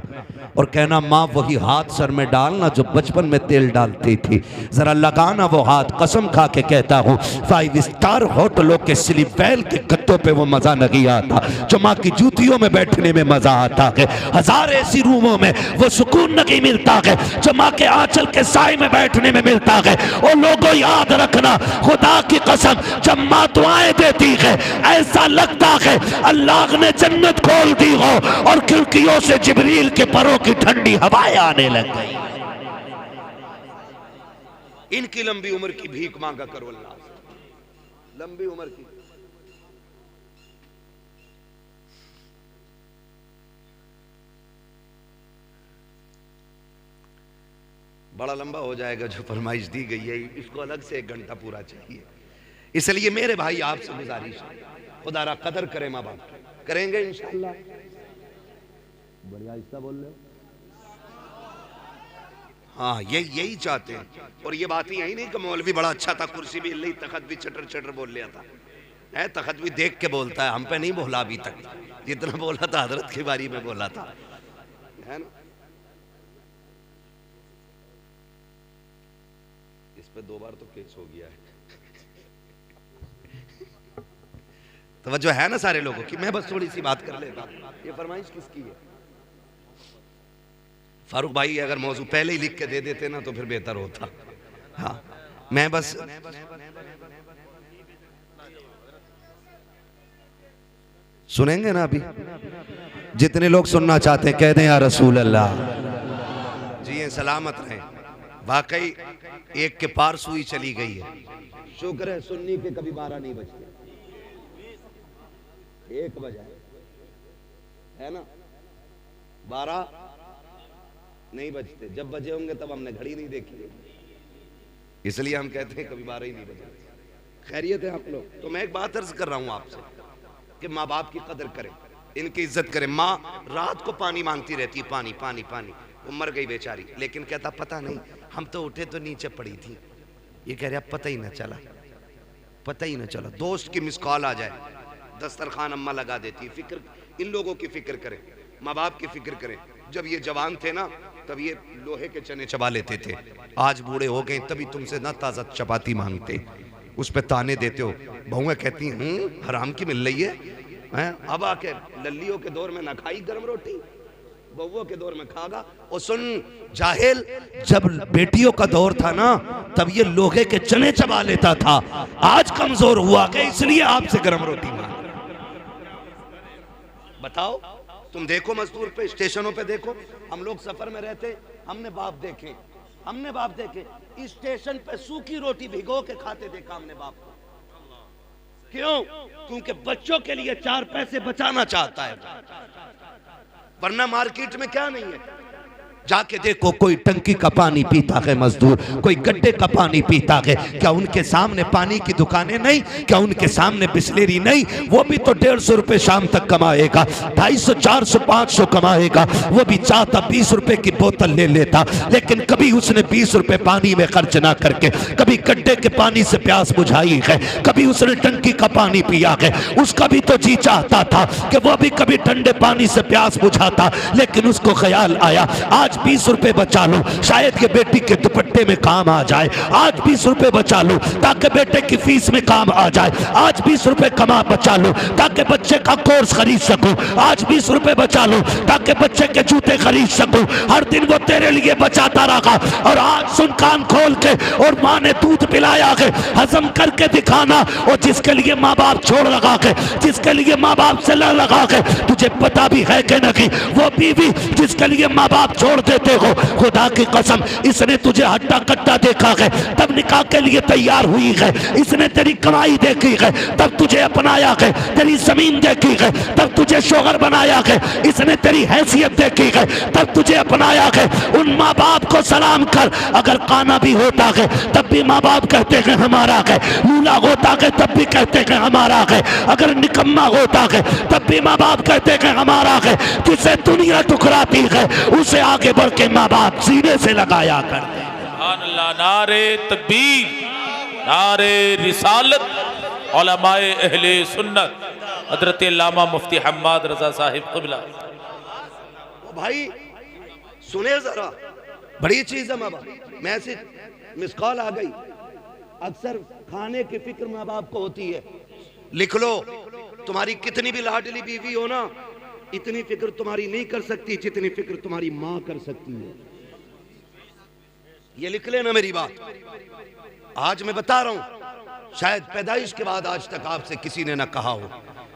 और कहना माँ वही हाथ सर में डालना जो बचपन में तेल डालती थी, जरा लगाना वो हाथ। कसम खा के कहता हूँ 5 स्टार होटलों के स्लीप वेल के गद्दों पे वो मजा नहीं आता जो माँ की जूतियों में बैठने में मजा आता है। 1000 ऐसी रूमों में वो सुकून नहीं मिलता है जो माँ के आंचल के साए में बैठने में मिलता है। और लोगों याद रखना, खुदा की कसम, जब माँ दुआएं देती है ऐसा लगता है अल्लाह ने जन्नत खोल दी हो और खिड़कियों से जिब्रील के परों की ठंडी हवाएं आने लग गई। इनकी लंबी उम्र की भीख मांगा करो अल्लाह से, लंबी उम्र की। बड़ा लंबा हो जाएगा जो फरमाइश दी गई है, इसको अलग से 1 घंटा पूरा चाहिए। इसलिए मेरे भाई आपसे गुजारिश है, खुदा कदर करे माँ बाप, करेंगे इंशाअल्लाह। बढ़िया हिस्सा बोल रहे हो, हाँ यही चाहते हैं। और ये बात ही यही नहीं कि मौलवी बड़ा अच्छा था, कुर्सी भी हिल, तखत भी चटर चटर बोल लिया था, है तखत भी देख के बोलता है, हम पे नहीं बोला अभी तक, जितना बोला था हजरत की बारी में बोला था, है ना। इस पे 2 बार तो केस हो गया है। तवज्जो है ना सारे लोगों की? मैं बस थोड़ी सी बात कर लेता। ये फरमाइश किसकी है? फारूक भाई अगर मौजू पहले ही लिख के दे देते ना तो फिर बेहतर होता। हाँ, मैं बस सुनेंगे ना अभी। जितने लोग सुनना चाहते हैं कह दें या रसूल अल्लाह। जी ये सलामत रहें। वाकई एक के पार सुई चली गई है। शुक्र है सुन्नी के कभी 12 नहीं बजते, 1 बजा है ना, 12 नहीं बजते। जब बजे होंगे तब हमने घड़ी नहीं देखी, इसलिए हम कहते हैं कभी 12 ही नहीं बजे। खैरियत है आप लोग? तो मैं एक बात अर्ज कर रहा हूं आपसे कि माँ बाप की कदर करें, इनकी इज्जत करें। माँ रात को पानी मांगती रहती है, पानी पानी पानी, वो मर गई बेचारी, लेकिन कहता पता नहीं हम तो उठे तो नीचे पड़ी थी। ये कह रहा पता ही ना चला, पता ही ना चला। दोस्त की मिस कॉल आ जाए, दस्तरखान अम्मा लगा देती। फिक्र, इन लोगों की फिक्र करें, माँ बाप की फिक्र करें। जब ये जवान थे ना तब ये लोहे के चने चबा लेते थे, आज बूढ़े हो गए तभी तुमसे ना ताज़ा चपाती मांगते, उस पे ताने देते हो। बहुएं कहती हैं हराम की मिल रही है। अब आके लल्लियों के दौर में ना खाई गर्म रोटी, बहुओं के दौर में खागा। और सुन जाहिल, जब बेटियों का दौर था ना तब ये लोहे के चने चबा लेता था, आज कमजोर हुआ गया इसलिए आपसे गर्म रोटी मांग। बताओ, तुम देखो मजदूर पे, स्टेशनों पे देखो। हम लोग सफर में रहते, हमने बाप देखे, हमने बाप देखे स्टेशन पे सूखी रोटी भिगो के खाते देखा हमने बाप को। क्यों? क्योंकि बच्चों के लिए 4 पैसे बचाना चाहता है, वरना मार्केट में क्या नहीं है। जाके देखो कोई टंकी का पानी पीता है मजदूर, कोई गड्ढे का पानी पीता है। क्या उनके सामने पानी की दुकानें नहीं? क्या उनके सामने बिस्लेरी नहीं? वो भी तो 150 रुपए शाम तक कमाएगा, 250, 400, 500 कमाएगा। वो भी चाहता 20 रुपए की बोतल ले लेता, लेकिन कभी उसने 20 रुपए पानी में खर्च ना करके कभी गड्ढे के पानी से प्यास बुझाई है, कभी उसने टंकी का पानी पिया है। उसका भी तो जी चाहता था कि वो भी कभी ठंडे पानी से प्यास बुझाता, लेकिन उसको ख्याल आया आज 20 रुपए बचा लो, शायद ये बेटी के दुपट्टे में काम आ जाए। आज 20 रुपए बचा लो ताकि बेटे की फीस में काम आ जाए। आज 20 रुपए कमा बचा लो ताकि बच्चे का कोर्स खरीद सको। आज 20 रुपए बचा लो ताकि बच्चे के जूते खरीद सको। हर दिन वो तेरे लिए बचाता रहा, और आज सुन कान खोल के, और माँ ने दूध पिलाया है, हजम करके दिखाना। और जिसके लिए माँ बाप छोड़ लगा के, जिसके लिए माँ बाप से लड़ लगा के, तुझे पता भी है कि नहीं, वो बीवी जिसके लिए माँ बाप छोड़ देते हो, खुदा की कसम इसने तुझे हट्टा कट्टा देखा है तब निकाह के लिए तैयार हुई है। इसने तेरी कमाई देखी है तब तुझे अपनाया है, तेरी जमीन देखी है तब तुझे शोहर बनाया है, इसने तेरी हैसियत देखी है तब तुझे अपनाया है। उन माँ बाप को सलाम कर। अगर काना भी होता है तब भी माँ बाप कहते हैं हमारा है, लूला होता है तब भी कहते हैं हमारा है, अगर निकम्मा होता है तब भी माँ बाप कहते हैं हमारा है। जिसे दुनिया ठुकराती है उसे आगे बढ़ के माँ बाप सीने से लगाया करते हैं। अल्लाह, नारे तकबीर, नारे रिसालत, उलमाए अहले सुन्नत, हजरत अल्लामा मुफ्ती हम्माद रजा साहिब क़िबला। भाई सुने जरा, बड़ी चीज है माँ बाप। मैसेज मिस कॉल आ गई। अक्सर खाने की फिक्र माँ बाप को होती है। लिख लो, तुम्हारी कितनी भी लाडली बीवी हो ना, इतनी फिक्र तुम्हारी नहीं कर सकती जितनी फिक्र तुम्हारी माँ कर सकती है। ये लिख लेना मेरी बात। आज मैं बता रहा हूं, शायद पैदाइश के बाद आज तक आपसे किसी ने ना कहा हो,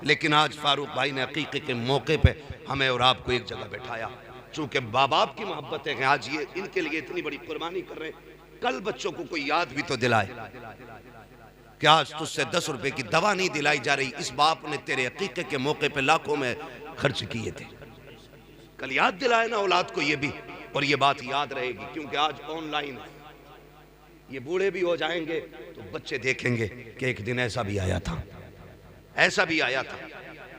लेकिन आज फारूक भाई ने अकीके के मौके पे हमें और आपको एक जगह बैठाया। चूंकि माँ बाप की मोहब्बत है, आज ये इनके लिए इतनी बड़ी कुर्बानी कर रहे हैं। कल बच्चों को कोई याद भी तो दिलाए कि आज तुझसे 10 रुपए की दवा नहीं दिलाई जा रही, इस बाप ने तेरे अकीके के मौके पे लाखों में खर्च किए थे। कल याद दिलाए ना औलाद को ये भी, और ये बात याद रहेगी, क्योंकि आज ऑनलाइन है। ये बूढ़े भी हो जाएंगे तो बच्चे देखेंगे कि एक दिन ऐसा भी आया था, ऐसा भी आया था।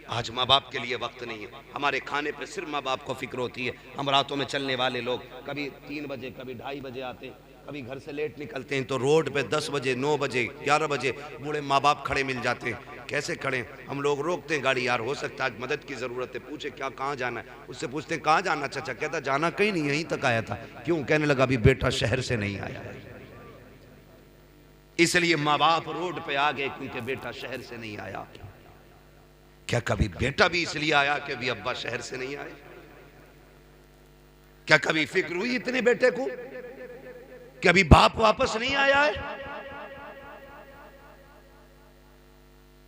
आज माँ बाप के लिए वक्त नहीं है। हमारे खाने पे सिर्फ माँ बाप को फिक्र होती है। हम रातों में चलने वाले लोग कभी 3 बजे, कभी 2:30 बजे आते, कभी घर से लेट निकलते हैं तो रोड पे 10 बजे, 9 बजे, 11 बजे बूढ़े माँ बाप खड़े मिल जाते हैं। कैसे खड़े? हम लोग रोकते हैं गाड़ी, यार हो सकता है मदद की ज़रूरत है। पूछे क्या, कहाँ जाना है? उससे पूछते हैं कहाँ जाना चाचा? कहता जाना कहीं नहीं, यहीं तक आया था। क्यों? कहने लगा अभी बेटा शहर से नहीं आया है। इसलिए माँ बाप रोड पे आ गए क्योंकि बेटा शहर से नहीं आया। क्या कभी बेटा भी इसलिए आया कि अभी अब्बा शहर से नहीं आए? क्या कभी फिक्र हुई इतने बेटे को कि अभी बाप वापस नहीं आया है?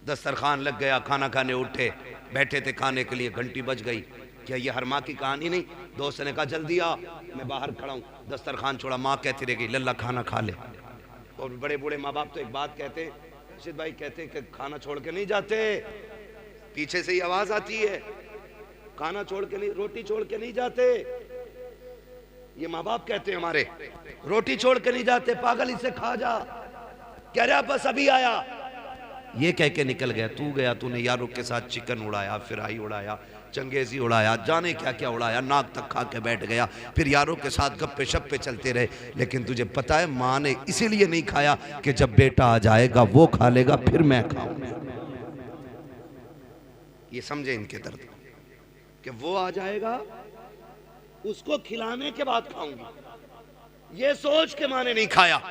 दस्तरखान लग गया, खाना खाने उठे, बैठे थे खाने के लिए, घंटी बज गई। क्या ये हर माँ की कहानी नहीं? दोस्त ने कहा जल्दी आ, मैं बाहर खड़ा हूं। दस्तरखान छोड़ा, माँ कहती रह गई लल्ला खाना खा ले। और बड़े बूढ़े माँ बाप तो एक बात कहते हैं, रशीद भाई कहते हैं कि खाना छोड़ के नहीं जाते, पीछे से ही आवाज आती है, खाना छोड़ के नहीं, रोटी छोड़ के नहीं जाते। ये माँ बाप कहते हैं हमारे, रोटी छोड़ के नहीं जाते, पागल इसे खा जा। कह रहा बस अभी आया, ये कह के निकल गया। तू गया, तूने यारों के साथ चिकन उड़ाया, फिराई उड़ाया, चंगेजी उड़ाया, जाने क्या क्या उड़ाया, नाक तक खा के बैठ गया, फिर यारों के साथ गप्पे शप्पे चलते रहे। लेकिन तुझे पता है माँ ने इसीलिए नहीं खाया कि जब बेटा आ जाएगा वो खा लेगा, फिर मैं खाऊंगा। ये समझे इनके दर्द कि वो आ जाएगा उसको खिलाने के बाद खाऊंगी, ये सोच के माँ ने नहीं खाया।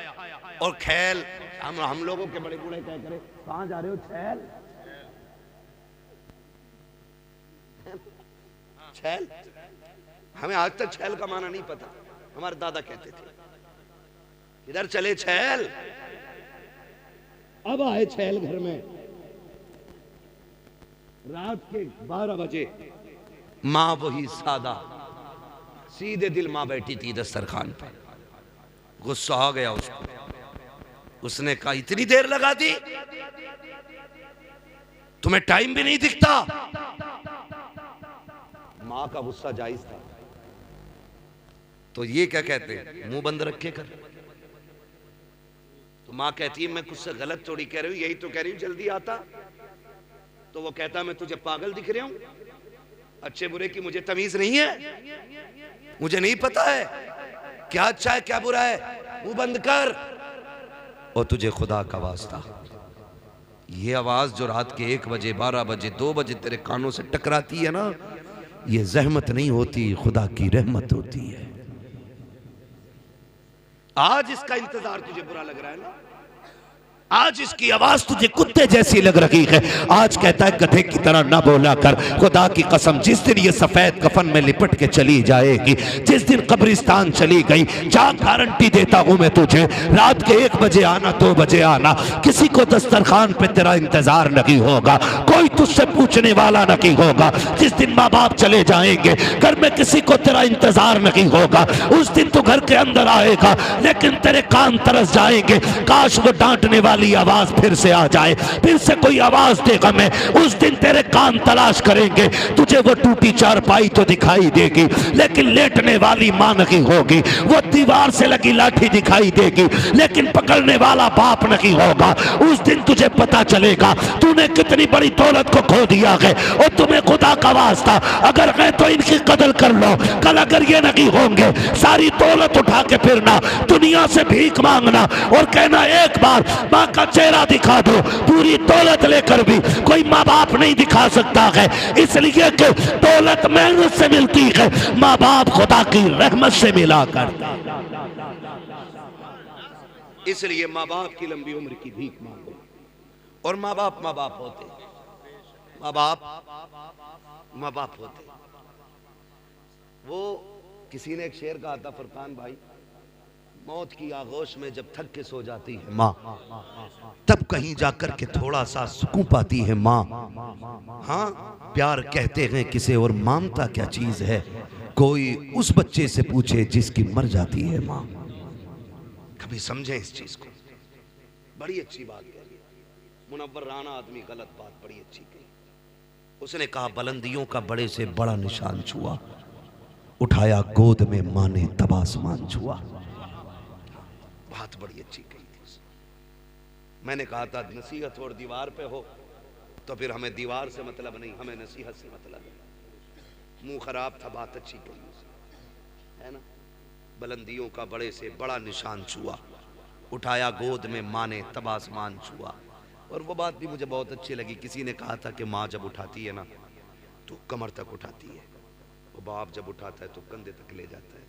और खैल हम लोगों के बड़े बूढ़े क्या करे, कहां जा रहे हो? छैल छैल, हमें आज तक छैल का माना नहीं पता। हमारे दादा कहते थे इधर चले छैल। अब आए छैल घर में, रात के 12 बजे, माँ वही सादा सीधे दिल माँ बैठी थी दस्तरखान पर। गुस्सा आ गया उसको, उसने कहा इतनी देर लगा दी, तुम्हें टाइम भी नहीं दिखता। मां का गुस्सा जायज था। तो ये क्या कहते हैं, मुंह बंद रखे कर। तो मां कहती है मैं कुछ से गलत थोड़ी कह रही हूं, यही तो कह रही हूं जल्दी आता। तो वो कहता मैं तुझे पागल दिख रहा हूं? अच्छे बुरे की मुझे तमीज नहीं है? मुझे नहीं पता है क्या अच्छा है क्या बुरा है? मुंह बंद कर। और तुझे खुदा का वास्ता, ये आवाज जो रात के 1 बजे, 12 बजे, 2 बजे तेरे कानों से टकराती है ना, ये जहमत नहीं होती, खुदा की रहमत होती है। आज इसका इंतजार तुझे बुरा लग रहा है ना, आज इसकी आवाज तुझे कुत्ते जैसी लग रही है। आज कहता है गधे की तरह ना बोला कर। खुदा की कसम, जिस दिन ये सफेद कफन में लिपट के चली जाएगी, जिस दिन कब्रिस्तान चली गई, जा गारंटी देता हूं मैं तुझे, रात के 1 बजे आना, 2 बजे आना, किसी को दस्तरखान पे तेरा इंतजार नहीं होगा, कोई तुझसे पूछने वाला नहीं होगा। जिस दिन माँ बाप चले जाएंगे, घर में किसी को तेरा इंतजार नहीं होगा। उस दिन तू घर के अंदर आएगा, लेकिन तेरे कान तरस जाएंगे, काश वो डांटने वाली आवाज फिर से आ जाए, फिर से कोई आवाज देगा। मैं उस दिन तेरे कान तलाश करेंगे, तुझे वो टूटी चारपाई तो दिखाई देगी, लेकिन लेटने वाली मां नहीं होगी। वो दीवार से लगी लाठी दिखाई देगी, लेकिन पकड़ने वाला बाप नहीं होगा। उस दिन तुझे पता चलेगा तूने कितनी बड़ी दौलत को खो दिया है। और तुम्हें खुदा का वास्ता अगर है तो इनकी कदर कर लो। कल अगर ये नहीं होंगे, सारी दौलत उठा के फिरना, दुनिया से भीख मांगना और कहना एक बार मां का चेहरा दिखा दो। पूरी दौलत लेकर भी कोई माँ बाप नहीं दिखा सकता है, इसलिए कि दौलत मेहनत से मिलती है, माँ बाप खुदा की रहमत से मिला करता। इसलिए माँ बाप की लंबी उम्र की भीख मांगो। और माँ बाप होते, माँ बाप होते। वो किसी ने एक शेर कहा था, फरकान भाई, मौत की आगोश में जब थक के सो जाती है माँ, तब कहीं जाकर के थोड़ा सा सुकून पाती है माँ। हाँ, प्यार कहते हैं किसे और मांगता क्या चीज है, कोई उस बच्चे से पूछे जिसकी मर जाती है माँ। कभी समझे इस चीज को? बड़ी अच्छी बात कही मुनव्वर राना आदमी, गलत बात बड़ी अच्छी कही। उसने कहा बुलंदियों का बड़े से बड़ा निशान छुआ, उठाया गोद में माँ ने तब आसमान छुआ। बात बड़ी अच्छी कही थी। मैंने कहा था नसीहत और दीवार पे हो तो फिर हमें दीवार से मतलब नहीं, हमें नसीहत से मतलब है। मुंह खराब था, बात अच्छी कही है ना। बुलंदियों का बड़े से बड़ा निशान छुआ, उठाया गोद में माँ ने तब आसमान छुआ। और वो बात भी मुझे बहुत अच्छी लगी। किसी ने कहा था कि माँ जब उठाती है ना तो कमर तक उठाती है, और बाप जब उठाता है तो कंधे तक ले जाता है।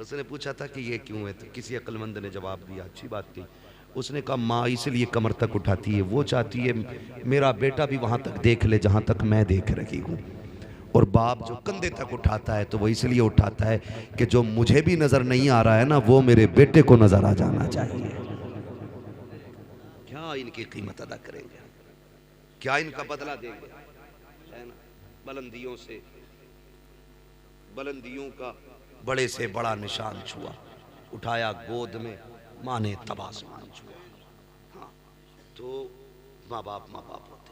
उसने पूछा था कि ये क्यों है, तो किसी अक्लमंद ने जवाब दिया, अच्छी बात थी। उसने कहा माँ इसलिए कमर तक उठाती है, वो चाहती है मेरा बेटा भी वहाँ तक देख ले जहाँ तक मैं देख रही हूँ। और बाप जो कंधे तक उठाता है तो वो इसलिए उठाता है कि जो मुझे भी नज़र नहीं आ रहा है ना, वो मेरे बेटे को नज़र आ जाना चाहिए। क्या इनकी कीमत अदा करेंगे, क्या इनका बदला देंगे, है ना। बुलंदियों से, बुलंदियों का बड़े से बड़ा निशान छुआ, उठाया गोद में, माँ ने तब आसमान छुआ। हाँ, तो माँ बाप होते,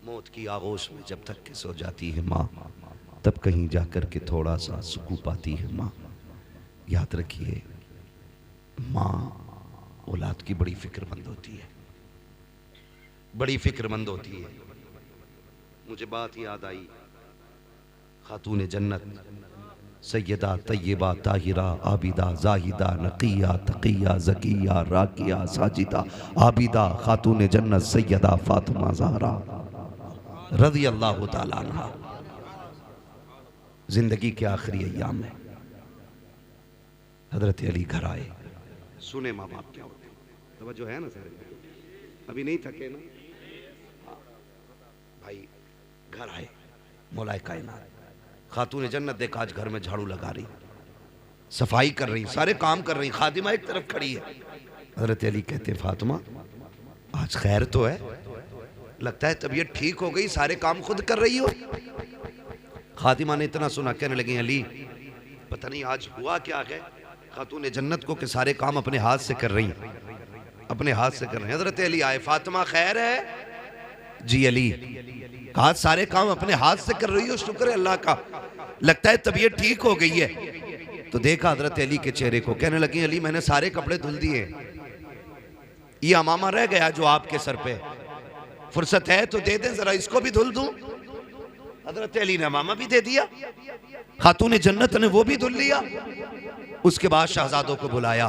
मौत की आगोश में जब तक के सो जाती है माँ, तब कहीं जाकर के थोड़ा सा सुकून पाती है माँ। याद रखिए, माँ औलाद की बड़ी फिक्रमंद होती है, बड़ी फिक्रमंद होती है। मुझे बात याद आई, खातून जन्नत सैयदा तय्यबा ताहिरा आबिदा जाहिदा नकिया तकिया ज़किया राकिया साजिदा आबिदा खातून जन्नत सैयदा फातिमा ज़हरा रज़ी अल्लाह ताला अन्हा जिंदगी के आखिरी अय्याम में हजरत अली घर आए। सुने माँ बाप क्या होते हैं, तवज्जो है ना सर, अभी नहीं थके ना। हाँ भाई, घर आए, मौलाए कायनात खातून जन्नत देखा आज घर में झाड़ू लगा रही, सफाई कर रही, सारे काम कर रही, खादिमा एक तरफ खड़ी है। हजरत अली कहते फातिमा आज खैर तो है, लगता है तबीयत ठीक हो गई, सारे काम खुद कर रही हो। खातिमा ने इतना सुना, कहने लगी अली पता नहीं आज हुआ क्या है खातून जन्नत को कि सारे काम अपने हाथ से कर रही, अपने हाथ से कर रही। हजरत अली आए, फातिमा खैर है जी? अली कहा सारे काम अपने हाथ से कर रही हो, शुक्र है अल्लाह का, लगता है तबीयत ठीक हो गई है। तो देखा हजरत अली के चेहरे को, कहने लगी अली मैंने सारे कपड़े धुल दिए, ये अमामा रह गया जो आपके सर पे, फुर्सत है तो दे दे जरा, इसको भी धुल दूं। हजरत अली ने अमामा भी दे दिया, खातून जन्नत ने वो भी धुल लिया। उसके बाद शहजादों को बुलाया,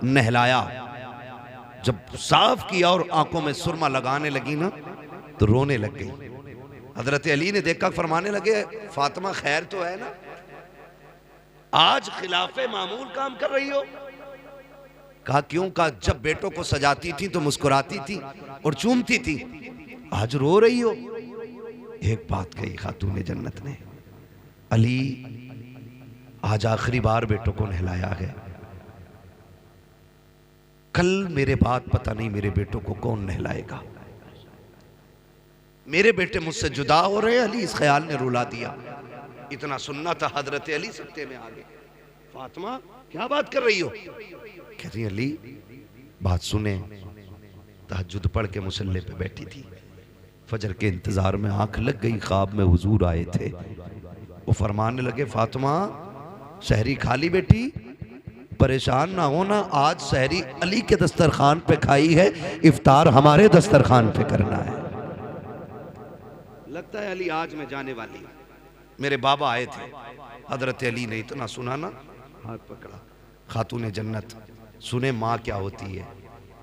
नहलाया, जब साफ किया और आंखों में सुरमा लगाने लगी ना तो रोने लग गई। हजरत अली ने देखा, फरमाने लगे फातिमा खैर तो है ना, आज खिलाफे मामूल काम कर रही हो? कहा क्यों? कहा जब बेटों को सजाती थी तो मुस्कुराती थी और चूमती थी, आज रो रही हो। एक बात कही खातून जन्नत ने, अली आज आखिरी बार बेटों को नहलाया है, कल मेरे बाद पता नहीं मेरे बेटों को कौन नहलाएगा, मेरे बेटे मुझसे जुदा हो रहे हैं। अली इस ख्याल ने रुला दिया। इतना सुनना था, हजरत अली सत्ते में आ गए। फातिमा क्या बात कर रही हो? कहती अली बात सुने, तहज्जुद पढ़ के मुसल्ले पे बैठी थी, फजर के इंतजार में आंख लग गई, ख्वाब में हुजूर आए थे। वो फरमाने लगे फातिमा सहरी खा ली बेटी, परेशान ना होना, आज सहरी अली के दस्तरखान पे खाई है, इफ्तार हमारे दस्तरखान पे करना है। लगता है अली आज मैं जाने वाली, मेरे बाबा आए थे। हजरत अली ने इतना सुना ना, हाथ पकड़ा। खातून जन्नत सुने माँ क्या होती है।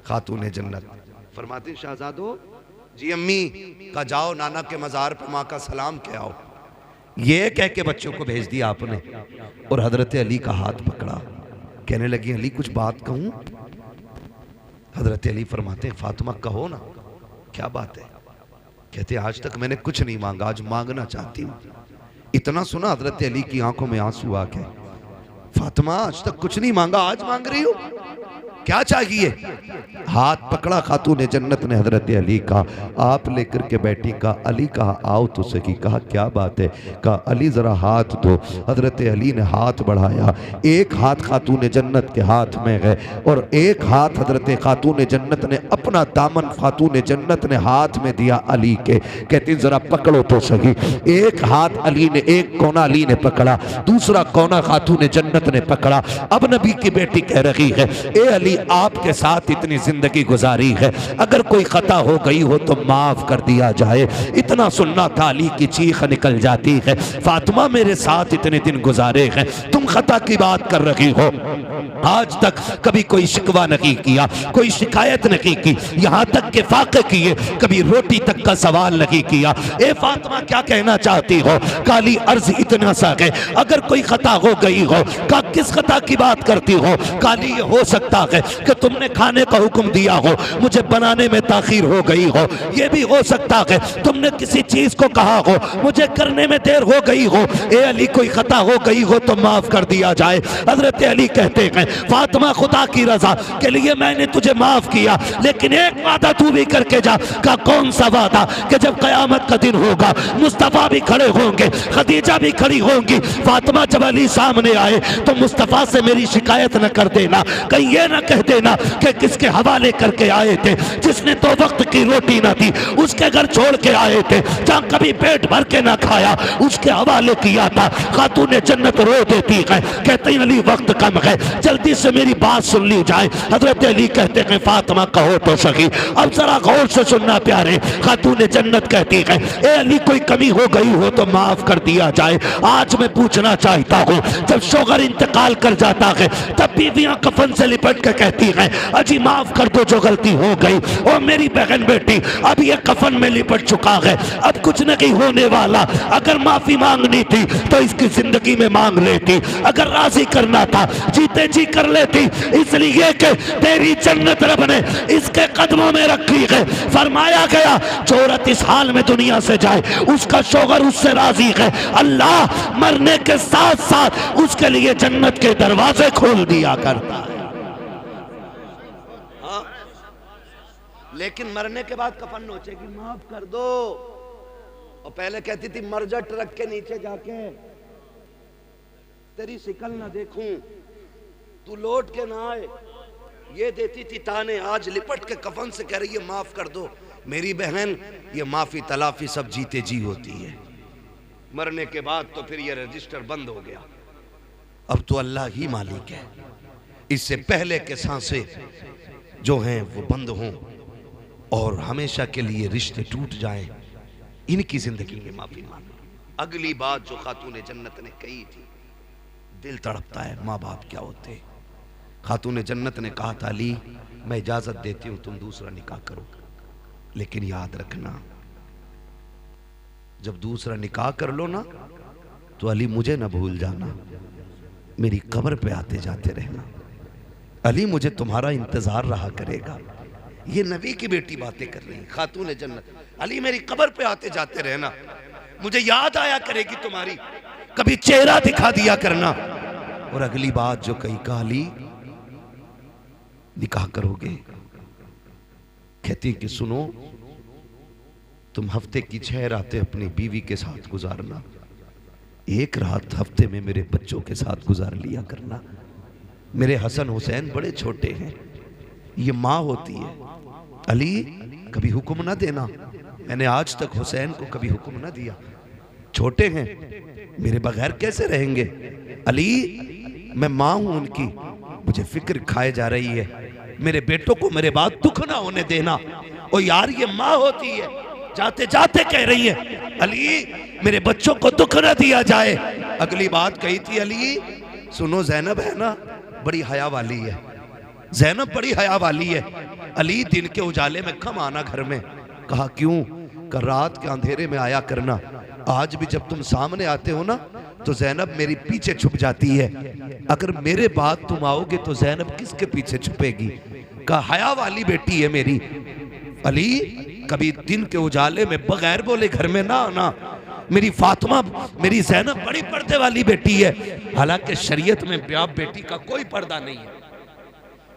खातून जन्नत फरमाती शहजादो जी अम्मी का जाओ नाना के मज़ार पर माँ का सलाम कह आओ। ये कह के बच्चों को भेज दिया आपने और हजरत अली का हाथ पकड़ा। कहने लगी अली कुछ बात कहूँ? हजरत अली फरमाते हैं फातिमा कहो ना, क्या बात है? कहते आज तक मैंने कुछ नहीं मांगा, आज मांगना चाहती हूँ। इतना सुना हजरत अली की आंखों में आंसू आ गए। फातिमा आज तक कुछ नहीं मांगा, आज मांग रही हो, क्या चाहिए? हाथ पकड़ा खातून जन्नत ने हजरत अली का, आप लेकर के बैठी। कहा अली कहा आओ तो सही। कहा क्या बात है? कहा अली जरा हाथ दो। हजरत अली ने हाथ बढ़ाया, एक हाथ खातून जन्नत के हाथ में गए और एक हाथ हजरत खातून जन्नत ने अपना दामन खातून जन्नत ने हाथ में दिया अली के। कहती जरा पकड़ो तो सही। एक हाथ अली ने, एक कोना अली ने पकड़ा, दूसरा कोना खातून जन्नत ने पकड़ा। अब नबी की बेटी कह रही है ए अली आपके साथ इतनी जिंदगी गुजारी है, अगर कोई खता हो गई हो तो माफ कर दिया जाए। इतना सुनना था, अली की चीख निकल जाती है फातिमा मेरे साथ इतने दिन गुजारे हैं, तुम खता की बात कर रही हो। आज तक कभी कोई शिकवा नहीं किया, कोई शिकायत नहीं की, यहाँ तक के फाके किए, कभी रोटी तक का सवाल नहीं किया। ए फातिमा क्या कहना चाहती हो? काली अर्ज इतना सा है, अगर कोई खता हो गई हो, का किस खता की बात करती हो? काली ये हो सकता है कि तुमने खाने का हुक्म दिया हो, मुझे बनाने में ताखीर हो गई हो। ये भी हो सकता है तुमने किसी चीज को कहा हो, मुझे करने में देर हो गई हो। ए अली कोई खता हो गई हो तो माफ कर दिया जाए। हजरत अली कहते हैं फातिमा खुदा की रजा के लिए मैंने तुझे माफ किया, लेकिन एक वादा तू भी करके जा। का कौन सा वादा? कि जब कयामत का दिन होगा मुस्तफ़ा भी खड़े होंगे, खदीजा भी खड़ी होंगी। फातिमा जब अली सामने आए तो मुस्तफ़ा से मेरी शिकायत न कर देना, कहीं ये ना कह देना कि किसके हवाले करके आए थे, जिसने तो वक्त की रोटी ना दी उसके घर छोड़ के आए थे, जहाँ कभी पेट भर के ना खाया उसके हवाले किया था। खातून जन्नत रो देती है, कहते हैं अली वक्त कम है, जल्दी से मेरी बात सुन ली जाए। हजरत अली कहते हैं फातिमा कहो तो सही, अब जरा गौर से सुनना प्यारे। खातून जन्नत कहती है ए अली कोई कमी हो गई हो तो माफ कर दिया जाए। आज मैं पूछना चाहता हूँ, जब शोहर इंतकाल कर जाता है तब बीवियां कफन से लिपट के कहती हैं अजी माफ कर दो जो गलती हो गई, और मेरी बहन बेटी अब ये कफन में लिपट चुका है, अब कुछ नहीं होने वाला। अगर माफी मांगनी थी तो इसकी जिंदगी में मांग लेती, अगर राजी करना था जीते जी कर लेती, इसलिए कि तेरी जन्नत रब ने इसके कदमों में रखी है। फरमाया गया जो औरत इस हाल में दुनिया से जाए उसका शोहर उससे राजी है, अल्लाह मरने के साथ साथ उसके लिए जन्नत के दरवाजे खोल दिया करता है। हाँ? लेकिन मरने के बाद कफन नोचेगी माफ कर दो, और पहले कहती थी मर जा ट्रक के नीचे जाके, तेरी शिकल ना देखूं, तू लौट के ना आए, ये देती थी ताने। आज लिपट के कफन से कह रही है माफ कर दो। मेरी बहन ये माफी तलाफी सब जीते जी होती है, मरने के बाद तो फिर ये रजिस्टर बंद हो गया। अब तो अल्लाह ही मालिक है, इससे पहले के सांसें जो हैं वो बंद हों और हमेशा के लिए रिश्ते टूट जाएं, इनकी जिंदगी में माफी मांगो। अगली बात जो खातून जन्नत ने कही थी, दिल तड़पता है, माँ बाप क्या होते। खातून जन्नत ने कहा था अली मैं इजाजत देती हूं तुम दूसरा निकाह करो, लेकिन याद रखना जब दूसरा निकाह कर लो ना तो अली मुझे ना भूल जाना, मेरी कब्र पे आते जाते रहना, अली मुझे तुम्हारा इंतजार रहा करेगा। ये नबी की बेटी बातें कर रही खातून जन्नत, अली मेरी कब्र पे आते जाते रहना, मुझे याद आया करेगी तुम्हारी, कभी चेहरा दिखा दिया करना। और अगली बात जो कही कहा अली निकाह करोगे? कहती कि सुनो तुम हफ्ते की 6 रातें अपनी बीवी के साथ गुजारना, एक रात हफ्ते में मेरे बच्चों के साथ गुजार लिया करना। मेरे हसन हुसैन बड़े छोटे हैं, ये माँ होती है। अली कभी हुक्म ना देना, मैंने आज तक हुसैन को कभी हुक्म ना दिया, छोटे हैं मेरे बगैर कैसे रहेंगे। अली मैं माँ हूं उनकी, मुझे फिक्र खाए जा रही है, मेरे बेटों को मेरे बाद दुख ना होने देना। और यार ये माँ होती है, जाते जाते कह रही है अली मेरे बच्चों को दुख ना दिया जाए। अगली बात कही थी अली सुनो ज़ैनब है ना बड़ी हया वाली है, ज़ैनब बड़ी हया वाली है, अली दिन के उजाले में कम आना घर में। कहा क्यों? कर रात के अंधेरे में आया करना, आज भी जब तुम सामने आते हो ना तो ज़ैनब मेरी पीछे छुप जाती है, अगर मेरे बाद तुम आओगे तो ज़ैनब किसके पीछे छुपेगी। कहा हया वाली बेटी है मेरी। अली कभी दिन के उजाले में बगैर बोले घर में ना आना, मेरी फातिमा मेरी ज़ैनब बड़ी पर्दे वाली बेटी है। हालांकि शरीयत में बाप बेटी का कोई पर्दा नहीं है,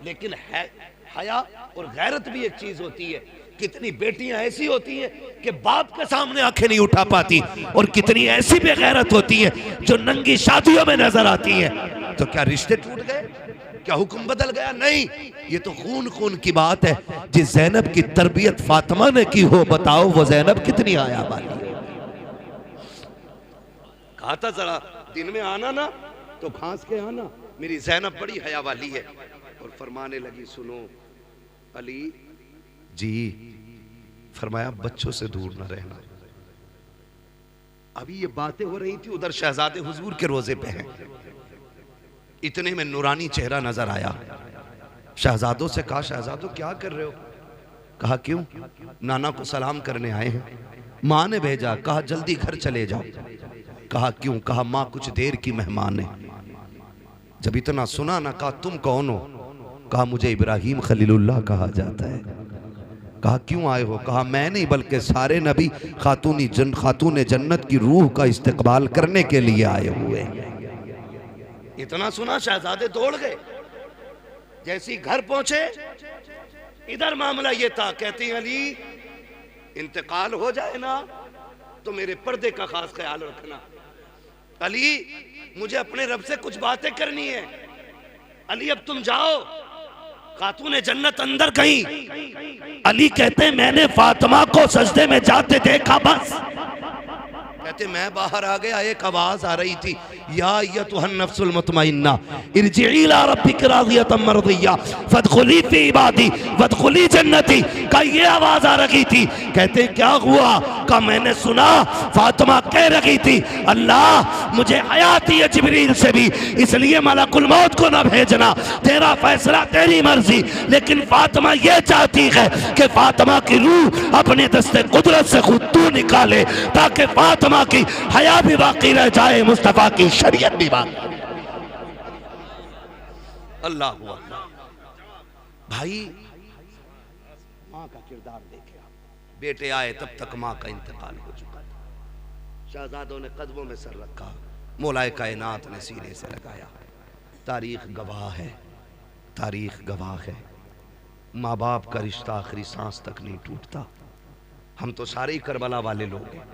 लेकिन है हया और गैरत भी एक चीज होती है। कितनी बेटियां ऐसी होती हैं कि बाप के सामने आंखें नहीं उठा पाती, और कितनी ऐसी बेगैरत होती हैं जो नंगी शादियों में नजर आती हैं। तो क्या रिश्ते टूट गए? क्या हुक्म बदल गया? नहीं, ये तो खून खून की बात है। जिस ज़ैनब की तरबियत फातिमा ने की हो, बताओ वो ज़ैनब कितनी हया वाली है। कहा था जरा दिन में आना ना तो खांस के आना, मेरी ज़ैनब बड़ी हया वाली है। और फरमाने लगी सुनो अली जी, फरमाया बच्चों से दूर न रहना। अभी ये बातें हो रही थी, उधर शहजादे हुजूर के रोजे पे हैं। इतने में नूरानी चेहरा नजर आया। शहजादों से कहा शहजादों क्या कर रहे हो? कहा क्यों? नाना को सलाम करने आए हैं, माँ ने भेजा। कहा जल्दी घर चले जाओ। कहा क्यों? कहा माँ कुछ देर की मेहमान है। जब इतना सुना ना, कहा तुम कौन हो? कहा मुझे इब्राहीम खलीलुल्लाह कहा जाता है। कहा क्यों आए हो? कहा मैं नहीं बल्कि सारे नबी खातून जन्नत की रूह का इस्तकबाल करने के लिए आए हुए। इतना सुना शहजादे दौड़ गए। जैसे ही घर पहुंचे इधर मामला ये था, कहते हैं अली इंतकाल हो जाए ना तो मेरे पर्दे का खास ख्याल रखना। अली मुझे अपने रब से कुछ बातें करनी है। अली अब तुम जाओ, खातून जन्नत अंदर गई। अली कहते हैं मैंने फातिमा को सजदे में जाते देखा बस। कहते मैं बाहर आ गया, एक आवाज आ रही थी, या अय्युहन नफ्सुल मुतमइन्ना इरजिई इला रब्बिक राज़ियतम मर्दिया फदखुली फी इबादी वदखुली जन्नती। का ये आवाज आ रही थी। कहते क्या हुआ? का मैंने सुना फातिमा कह रही थी अल्लाह मुझे हयाती है जिब्रील से भी, इसलिए मलकुल मौत को न भेजना, तेरा फैसला तेरी मर्जी। लेकिन फातिमा ये चाहती है कि फातिमा की रूह अपने दस्ते कुदरत से खुद तू निकाले ताकि फातिमा की हया भी बाकी रह जाए, मुस्तफा की शरीयत भी बाकी। अल्लाह हुआ। भाई माँ का किरदार देखे आप। बेटे आए तब तक माँ का इंतकाल हो चुका था। शहजादों ने कदमों में सर रखा, मौलाए कायनात ने सीने से लगाया। तारीख गवाह है, तारीख गवाह है। माँ बाप का रिश्ता आखिरी सांस तक नहीं टूटता। हम तो सारे ही करबला वाले लोग हैं,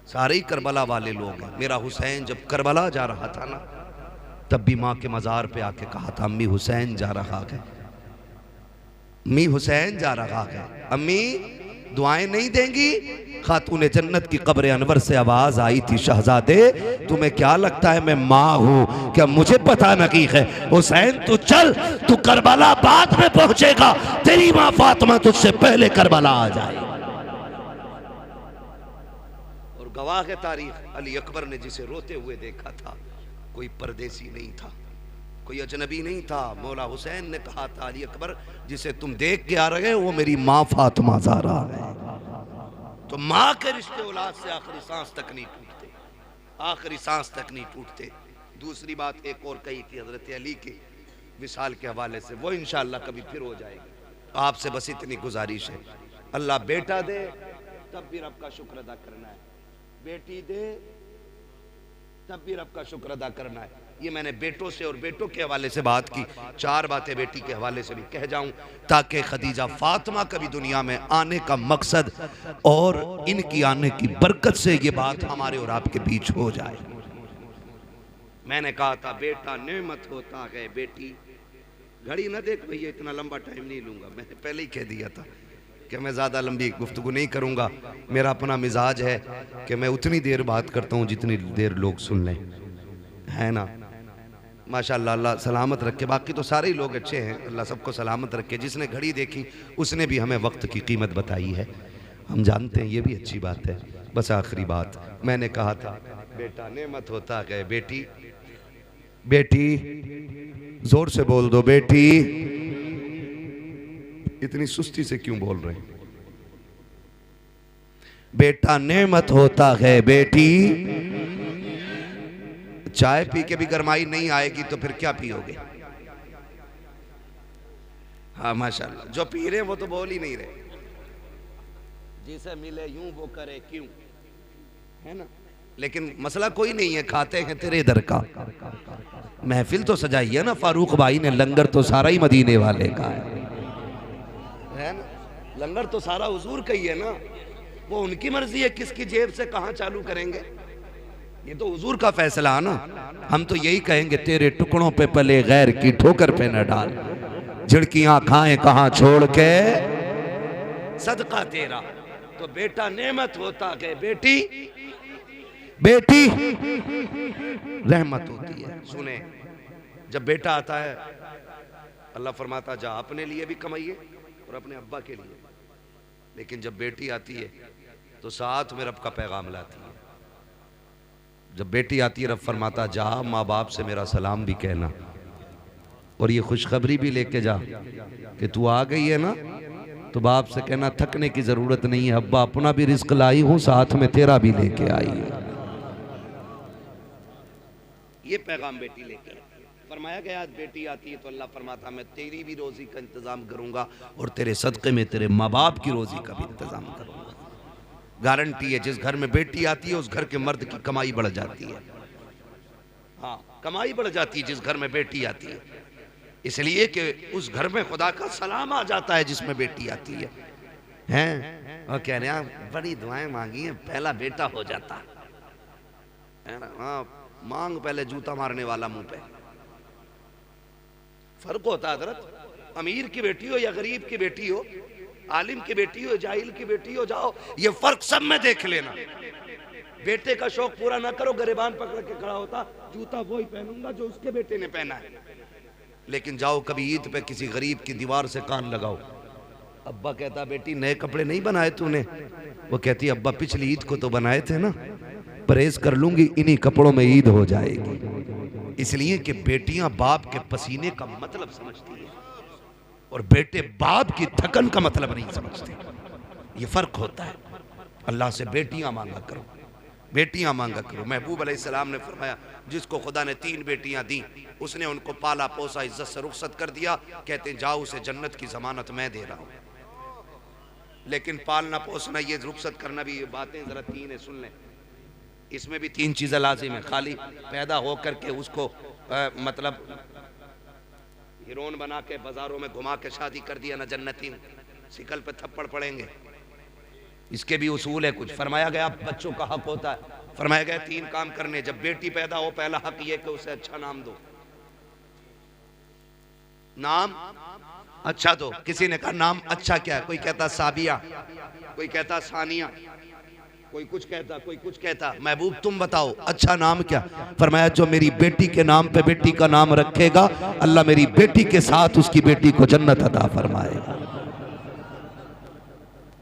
सारे ही करबला वाले लोग हैं। मेरा हुसैन जब करबला जा रहा था ना, तब भी माँ के मज़ार पे आके कहा था अम्मी हुसैन जा रहा है, अम्मी हुसैन जा रहा है। अम्मी दुआएं नहीं देंगी? खातून जन्नत की कब्र अनवर से आवाज आई थी शहजादे तुम्हें क्या लगता है मैं माँ हूँ क्या? मुझे पता नहीं है। हुसैन तू चल, तू करबला बाद में पहुंचेगा, तेरी माँ फातिमा तुझसे पहले करबला आ जाए। गवाह है तारीख, अली अकबर ने जिसे रोते हुए देखा था कोई परदेसी नहीं था, कोई अजनबी नहीं था। मौला हुसैन ने कहा था अली अकबर जिसे तुम देख के आ रहे हो वो मेरी माँ फातिमा ज़हरा है। तो माँ के रिश्ते औलाद से आखिरी सांस तक नहीं टूटते, आखिरी सांस तक नहीं टूटते। दूसरी बात एक और कही थी हजरत अली के विसाल के हवाले से, वो इंशाअल्लाह कभी फिर हो जाएगी। आपसे बस इतनी गुजारिश है, अल्लाह बेटा दे तब भी रब का शुक्र अदा करना है, बेटी दे तब भी रब का शुक्र अदा करना है। ये मैंने बेटों से और बेटों के हवाले से बात की, चार बातें बेटी के हवाले से भी कह जाऊं ताकि खदीजा फातिमा का भी दुनिया में आने का मकसद और इनकी आने की बरकत से ये बात हमारे और आपके बीच हो जाए। मैंने कहा था बेटा नेमत होता है, बेटी घड़ी न देख भैया, इतना लंबा टाइम नहीं लूंगा, मैंने पहले ही कह दिया था कि मैं ज़्यादा लंबी गुफ्तगू नहीं करूंगा। मेरा अपना मिजाज है कि मैं उतनी देर बात करता हूँ जितनी देर लोग सुन लें, है ना। माशाअल्लाह, अल्लाह सलामत रखे। बाकी तो सारे ही लोग अच्छे हैं, अल्लाह सबको सलामत रखे। जिसने घड़ी देखी उसने भी हमें वक्त की कीमत बताई है, हम जानते हैं, ये भी अच्छी बात है। बस आखिरी बात मैंने कहा था बेटा नेमत होता है, बेटी बेटी जोर से बोल दो बेटी। इतनी सुस्ती से क्यों बोल रहे हैं? बेटा नेमत होता है बेटी। चाय पी के भी गरमाई नहीं आएगी तो फिर क्या पियोगे? हाँ माशाल्लाह, जो पी रहे हैं वो तो बोल ही नहीं रहे। जिसे मिले यूं वो करे क्यों, है ना। लेकिन मसला कोई नहीं है, खाते हैं तेरे दर का। महफिल तो सजाई है ना फारूक भाई ने, लंगर तो सारा ही मदीने वाले का है ना। लंगर तो सारा हुजूर का ही है ना, वो उनकी मर्जी है किसकी जेब से कहाँ चालू करेंगे, ये तो हुजूर का फैसला है ना। हम तो यही कहेंगे तेरे टुकड़ों पे पले गैर की ठोकर पे न डाल, झिड़कियां खाएं कहाँ छोड़ के सदका तेरा। तो बेटा नेमत होता है, बेटी बेटी रहमत होती है। सुने, जब बेटा आता है अल्लाह फरमाता जा अपने लिए भी कमाइए और अपने अब्बा के लिए, लेकिन जब बेटी आती है तो साथ में रब का पैगाम लाती है। जब बेटी आती है रब फरमाता जा माँ बाप से मेरा सलाम भी कहना और ये खुशखबरी भी लेके जा कि तू आ गई है ना, तो बाप से कहना थकने की जरूरत नहीं है, अब्बा अपना भी रिस्क लाई हूं साथ में तेरा भी लेके आई है। ये पैगाम बेटी लेके आई। फरमाया गया बेटी आती है तो अल्लाह फरमाता मैं तेरी भी रोजी का इंतजाम करूंगा और तेरे सदक़े में तेरे माँ बाप की रोजी का भी इंतजाम करूंगा। गारंटी है, जिस घर में बेटी आती है उस घर के मर्द की कमाई बढ़ जाती है। हाँ, कमाई बढ़ जाती है जिस घर में बेटी आती है, इसलिए कि उस घर में खुदा का सलाम आ जाता है जिसमें बेटी आती है। हैं और कह रहे हैं बड़ी दुआएं मांगी हैं, पहला बेटा हो जाता है ना। हाँ, मांग पहले जूता मारने वाला मुंह पे। फर्क होता है हजरत, अमीर की बेटी हो या गरीब की बेटी हो, आलिम की बेटी हो, जाहिल की बेटी हो, जाओ ये फर्क सब में देख लेना। बेटे का शौक पूरा ना करो, गरेबान पकड़ के खड़ा होता, जूता वही पहनूंगा जो उसके बेटे ने पहना है। लेकिन जाओ कभी ईद पे किसी गरीब की दीवार से कान लगाओ, अब्बा कहता बेटी नए कपड़े नहीं बनाए तूने, वो कहती अब्बा पिछली ईद को तो बनाए थे ना, परहेज कर लूंगी, इन्हीं कपड़ों में ईद हो जाएगी। इसलिए कि बेटियां बाप के पसीने का मतलब समझती है और बेटे बाप की थकन का मतलब नहीं समझते। ये फर्क होता है। अल्लाह से बेटियां मांगा करो, बेटियां मांगा करो। महबूब अलैहिस्सलाम ने फरमाया जिसको खुदा ने 3 बेटियां दी, उसने उनको पाला पोसा, इज्जत से रुखसत कर दिया, कहते जाओ उसे जन्नत की जमानत मैं दे रहा हूं। लेकिन पालना पोसना, ये रुखसत करना भी, ये बातें जरा 3 है, सुन लें। इसमें भी 3 चीजें लाजिम है। खाली पैदा हो करके उसको मतलब हीरोइन बना के बाजारों में घुमा के शादी कर दिया ना, जन्नती शिकल पे थप्पड़ पड़ेंगे। इसके भी उसूल है कुछ। फरमाया गया बच्चों का हक होता है, फरमाया गया 3 काम करने। जब बेटी पैदा हो पहला हक ये कि उसे अच्छा नाम दो, नाम अच्छा दो। किसी ने कहा नाम अच्छा क्या है, कोई कहता साबिया, कोई कहता सानिया, कोई कुछ कहता, कोई कुछ कहता। महबूब तुम बताओ अच्छा नाम क्या? फरमाया जो मेरी बेटी के नाम पे बेटी का नाम रखेगा, अल्लाह मेरी बेटी के साथ उसकी बेटी को जन्नत अता फरमाएगा।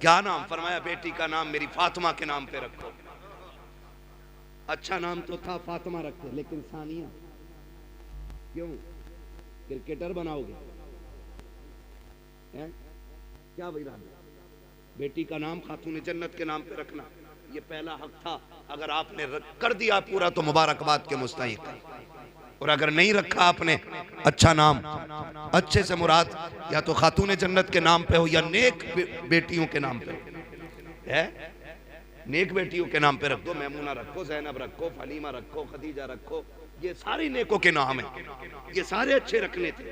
क्या नाम? फरमाया बेटी का नाम मेरी फातिमा के नाम पे रखो। अच्छा नाम तो था फातिमा रखते, लेकिन सानिया क्यों? क्रिकेटर बनाओगे हैं? क्या भाई राम? बेटी का नाम खातून जन्नत के नाम पे रखना, ये पहला हक था। अगर आपने कर दिया पूरा तो मुबारकबाद के मुस्तहिक है, और अगर नहीं रखा आपने अच्छा नाम, अच्छे से मुराद या तो खातून जन्नत के नाम पे हो या नेक बेटियों के नाम पे हो। है नेक बेटियों के नाम पे रख दो, मैमूना रखो, जैनब रखो, फलीमा रखो, खदीजा रखो, ये सारी नेकों के नाम है, ये सारे अच्छे रखने थे,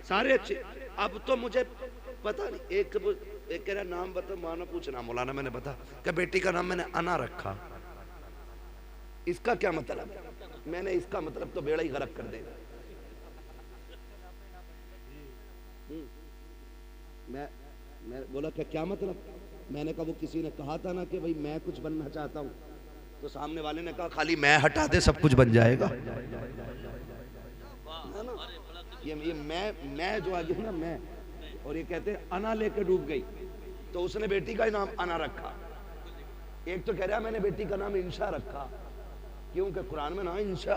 सारे अच्छे। अब तो मुझे पता नहीं, एक कह रहा नाम बता, माना पूछना मौलाना, मैंने बता क्या बेटी का नाम मैंने अना रखा, इसका क्या मतलब? मैंने इसका मतलब तो बेड़ा ही गरक कर देगा। मैं बोला क्या मतलब? मैंने कहा वो किसी ने कहा था ना कि भाई मैं कुछ बनना चाहता हूँ, तो सामने वाले ने कहा खाली मैं हटा दे सब कुछ बन जाएगा, है ना? ये मैं जो आ गई ना, मैं, और ये कहते अना लेके डूब गई, तो उसने बेटी का ही नाम अना रखा। एक तो कह रहा मैंने बेटी का नाम इंशा रखा, क्योंकि कुरान में ना इंशा,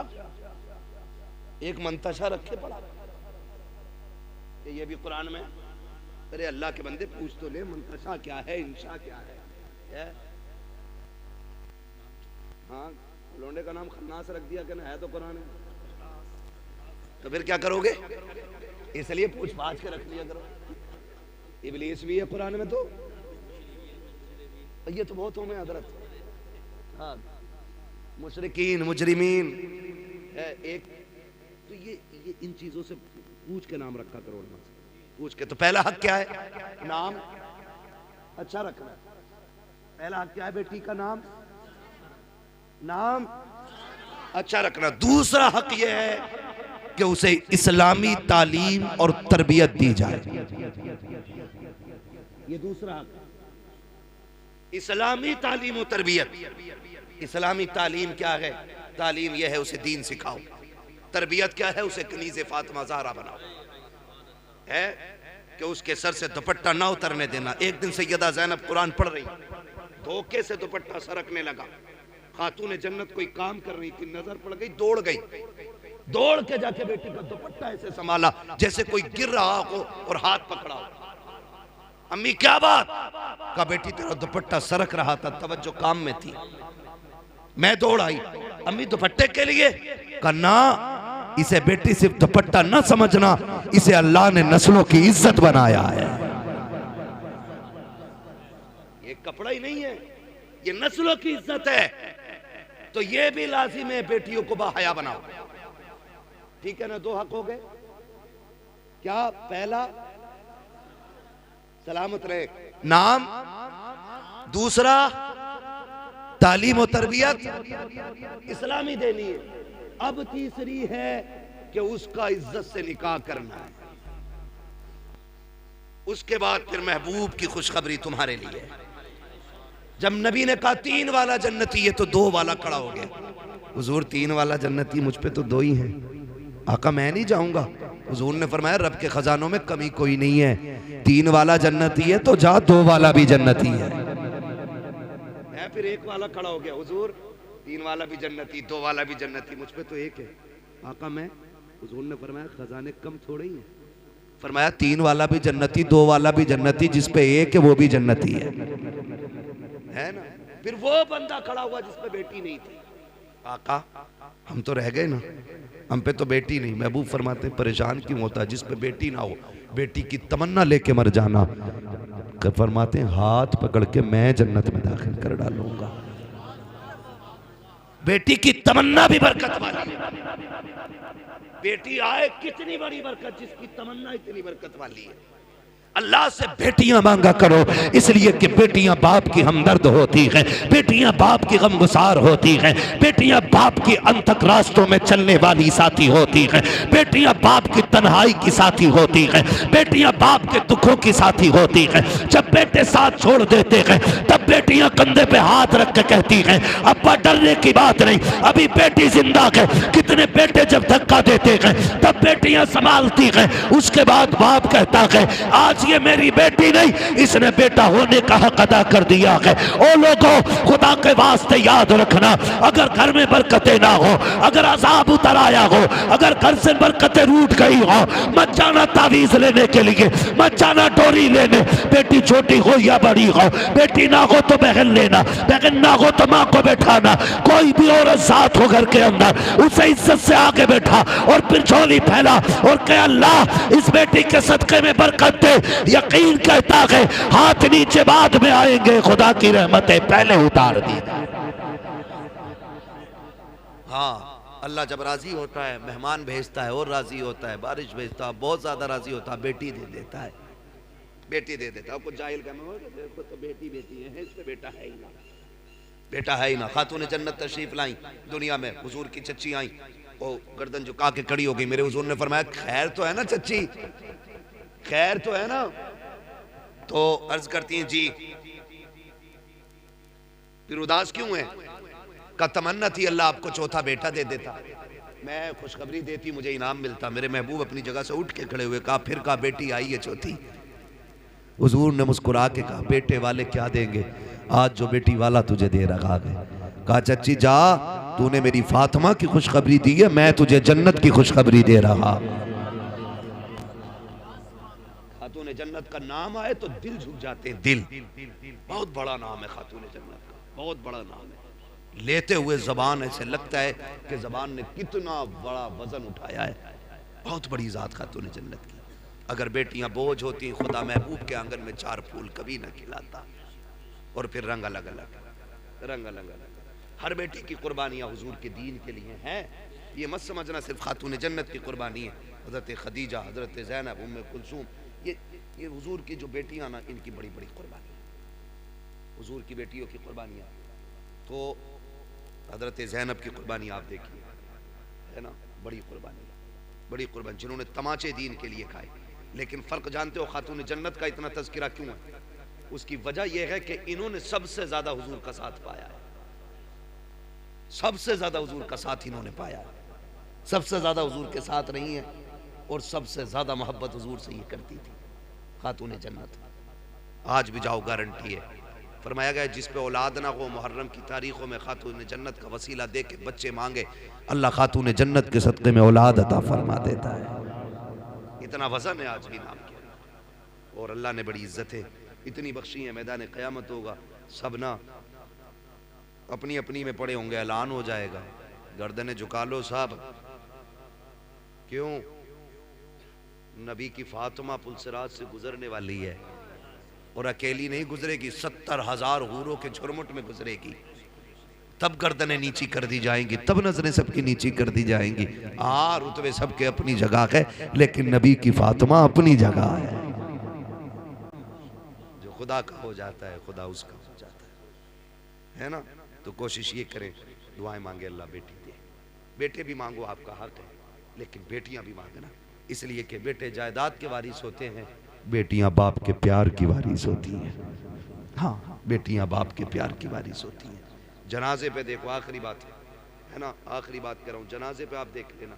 एक मंतशा रखे पड़ा, ये भी कुरान में। अरे अल्लाह के बंदे पूछ तो ले, मंतशा क्या है, इंशा क्या है? हाँ, लोंडे का नाम खन्नास रख दिया कि ना, है तो कुरान में, तो फिर क्या करोगे? इसलिए पूछ पाछ के रख लिया करो। इब्लीस भी है कुरान में, तो ये तो बहुत होंगे हजरत। हाँ, मुशरिकीन, मुजरिमीन है एक, तो ये इन चीजों से पूछ के नाम रखा करो, पूछ के। तो पहला हक क्या है? नाम अच्छा रखना। पहला हक क्या है बेटी का? नाम अच्छा रखना। दूसरा हक यह है कि उसे इस्लामी तालीम और तरबियत दी जाए, ये दूसरा हक। इस्लामी तालीम और तरबियत। इस्लामी तालीम क्या है? तालीम यह है उसे दीन सिखाओ। तरबियत क्या है? उसे कनीज़े फातिमा ज़हरा बनाओ, है कि उसके सर से दुपट्टा ना उतरने देना। एक दिन सैयदा ज़ैनब कुरान पढ़ रही, धोखे से दुपट्टा सरकने लगा, खातून जन्नत कोई काम कर रही थी, नजर पड़ गई, दौड़ गई, दौड़ के जाके बेटी का दुपट्टा ऐसे संभाला जैसे कोई गिर रहा हो और हाथ पकड़ा हो। अम्मी क्या बात? का बेटी तेरा दुपट्टा सरक रहा था, तवज्जो काम में थी, मैं दौड़ आई, अम्मी दुपट्टे के लिए? कन्ना, इसे बेटी सिर्फ दुपट्टा न समझना, इसे अल्लाह ने नस्लों की इज्जत बनाया है। ये कपड़ा ही नहीं है, ये नस्लों की इज्जत है। तो ये भी लाजिम है बेटियों को बाहया बनाओ। ठीक है ना? 2 हक हो गए। क्या? पहला सलामत रहे नाम, दूसरा तालीम और तरबियत इस्लामी देनी है। अब तीसरी है कि उसका इज्जत से निकाह करना है। उसके बाद फिर महबूब की खुशखबरी तुम्हारे लिए। जब नबी ने कहा 3 वाला जन्नती है तो 2 वाला खड़ा हो गया। हुजूर 3 वाला जन्नती, मुझ पे तो 2 ही हैं। आका मैं नहीं जाऊंगा। हुजूर ने फरमाया रब के खजानों में कमी कोई नहीं है, 3 वाला जन्नती है तो जा 2 वाला भी जन्नती है। मैं फिर 1 वाला खड़ा हो गया। हुजूर 3 वाला भी जन्नती, 2 वाला भी जन्नती, मुझ पे तो 1 है। आका मैं, हुजूर ने फरमाया खजाने कम थोड़े ही हैं। फरमाया 3 वाला भी जन्नती, 2 वाला भी जन्नती, जिस पे 1 है वो भी जन्नती है ना? फिर वो बंदा खड़ा हुआ जिस पे बेटी नहीं थी। आका हम तो रह गए ना, हम पे तो बेटी नहीं। महबूब फरमाते परेशान क्यों होता, जिस पे बेटी ना हो बेटी की तमन्ना लेके मर जाना। फरमाते हाथ पकड़ के मैं जन्नत में दाखिल कर डालूंगा। बेटी की तमन्ना भी बरकत वाली है। बेटी आए कितनी बड़ी बरकत, जिसकी तमन्ना इतनी बरकत वाली है। अल्लाह से बेटियां मांगा करो, इसलिए कि बेटियां बाप की हमदर्द होती हैं, बेटियां बाप की गमगुसार होती हैं, बेटियां बाप की अंतक रास्तों में चलने वाली साथी होती हैं, बेटियां बाप की तन्हाई की साथी होती हैं, बेटियां बाप के दुखों की साथी होती हैं। जब बेटे साथ छोड़ देते हैं तब बेटियां कंधे पे हाथ रख के कहती हैं अब्बा डरने की बात नहीं, अभी बेटी जिंदा है। कितने बेटे जब धक्का देते हैं तब बेटियां संभालती हैं। उसके बाद बाप कहता है आज ये मेरी बेटी नहीं, इसने बेटा होने का हक अदा कर दिया है। ओ लोगों, खुदा के वास्ते याद रखना, अगर घर में बरकतें ना हो, अगर अजाब उतर आया हो, अगर घर से बरकतें रूठ गई हो, मत जाना तावीज लेने के लिए, मत जाना डोरी लेने। बेटी छोटी हो या बड़ी हो, बेटी ना हो तो बहन लेना, बहन ना हो तो माँ को बैठाना। कोई भी औरत साथ हो घर के अंदर, उसे इज्जत से आगे बैठा और फिर झोली फैला और कह अल्लाह इस बेटी के सदके में बरकत दे। यकीन कहता है हाथ नीचे बाद में आएंगे, खुदा की रहमतें पहले उतार दी। हाँ, अल्लाह जब राजी होता है मेहमान भेजता है और राजी होता है, बारिश भेजता है, बहुत ज्यादा राजी होता है, बेटी दे देता है, बेटी दे देता है। कुछ जाहिल का देखो तो बेटी बेटी है, इस पे बेटा है ही ना, बेटा है ही ना। खातून जन्नत तशरीफ लाई दुनिया में, हुजूर की चच्ची आई, वो गर्दन झुका के खड़ी हो गई। मेरे हुजूर ने फरमाया खैर तो है ना चच्ची, खैर तो है ना? तो अर्ज करती हैं जी फिर उदास क्यों है? का तमन्ना थी अल्लाह आपको चौथा बेटा दे देता, मैं खुशखबरी देती, मुझे इनाम मिलता। मेरे महबूब अपनी जगह से उठ के खड़े हुए, कहा फिर कहा बेटी आई है चौथी। हुजूर ने मुस्कुरा के कहा बेटे वाले क्या देंगे, आज जो बेटी वाला तुझे दे रखा है। कहा चच्ची जा, तूने मेरी फातिमा की खुशखबरी दी है, मैं तुझे जन्नत की खुशखबरी दे रहा। खातून जन्नत का नाम आए तो दिल झुक जाते हैं, दिल। बहुत बड़ा नाम है खातून जन्नत का, बहुत बड़ा नाम है। लेते हुए जबान ऐसे लगता है कि जबान ने कितना बड़ा वजन उठाया है। बहुत बड़ी जात खातून जन्नत की। अगर बेटियां बोझ होती, खुदा महबूब के आंगन में 4 फूल कभी ना खिलाता। और फिर रंग अलग अलग, रंग अलग अलग। हर बेटी की कुर्बानियां हुजूर के दीन के लिए हैं। ये मत समझना सिर्फ खातून जन्नत की कुर्बानी है। हजरत खदीजा, हजरत ज़ैनब, उम्मे कुलसूम, ये हुजूर की जो बेटियां ना, इनकी बड़ी बड़ी कुर्बानी, हुजूर की बेटियों की कुर्बानियां। तो हजरत ज़ैनब की कुर्बानी आप देखिए, है ना, बड़ी कुर्बानी, बड़ी कुर्बानी, जिन्होंने तमाचे दीन के लिए खाए। लेकिन फ़र्क जानते हो खातून जन्नत का इतना तज़किरा क्यों है? उसकी वजह यह है कि इन्होंने सबसे ज़्यादा हुजूर का साथ पाया है, सबसे ज़्यादा हुजूर का साथ इन्होंने पाया है, सबसे ज़्यादा हुजूर के साथ रही है और सबसे ज़्यादा मोहब्बत हुजूर से ये करती थी खातून जन्नत। आज भी जाओ, गारंटी है। फरमाया गया जिस पे औलाद ना हो, मुहर्रम की तारीखों में खातून जन्नत का वसीला दे के बच्चे मांगे, अल्लाह खातून जन्नत के सदक़े में औलाद अता फरमा देता है। इतना वज़न है आज भी नाम के। और अल्लाह ने बड़ी इज्जतें इतनी बख्शी है, मैदान क़यामत होगा, सब ना अपनी अपनी में पड़े होंगे, ऐलान हो जाएगा गर्दनें झुका लो साहब। क्यों? नबी की फातिमा पुलसरात से गुजरने वाली है और अकेली नहीं गुजरेगी, 70,000 हूरों के झुरमुट में गुजरेगी। तब गर्दनें नीची कर दी जाएंगी, तब नजरें सबकी नीची कर दी जाएंगी। हाँ, रुतबे सबके अपनी जगह है, लेकिन नबी की फातिमा अपनी जगह है। जो खुदा का हो जाता है खुदा उसका हो जाता है ना। तो कोशिश ये करें, दुआएं मांगे, अल्लाह बेटी दे। बेटे भी मांगो, आपका हक है, लेकिन बेटियां भी मांगना, इसलिए कि बेटे जायदाद के वारिस होते हैं, बेटियां बाप के प्यार की वारिस होती हैं। हाँ, बेटियां बाप के प्यार की वारिस होती हैं। जनाजे पे देखो, आखिरी बात है ना, आखिरी बात कर रहा हूँ, जनाजे पे आप देख लेना,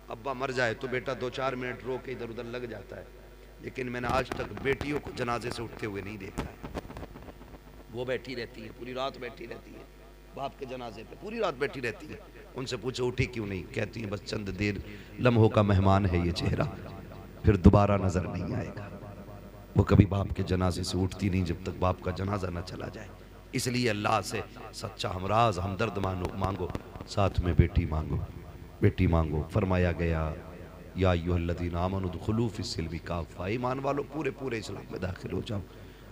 अब्बा मर जाए तो बेटा 2-4 मिनट रो के इधर उधर लग जाता है, लेकिन मैंने आज तक बेटियों को जनाजे से उठते हुए नहीं देखा है। वो बैठी रहती है, पूरी रात बैठी रहती है, बाप के जनाजे पे पूरी रात बैठी रहती है। उनसे पूछो उठी क्यों नहीं, कहती है बस चंद देर लम्हों का मेहमान है ये चेहरा, फिर दोबारा नजर नहीं आएगा। वो कभी बाप के जनाजे से उठती नहीं जब तक बाप का जनाजा न चला जाए। इसलिए अल्लाह से सच्चा हमराज हमदर्द मांगो, साथ में बेटी मांगो, बेटी मांगो। फरमाया गया या अय्युहल्लज़ीना आमनू उदखुलू फिस्सिल्मी काफ़ा, ईमान वालों पूरे पूरे इस्लाम में दाखिल हो जाओ।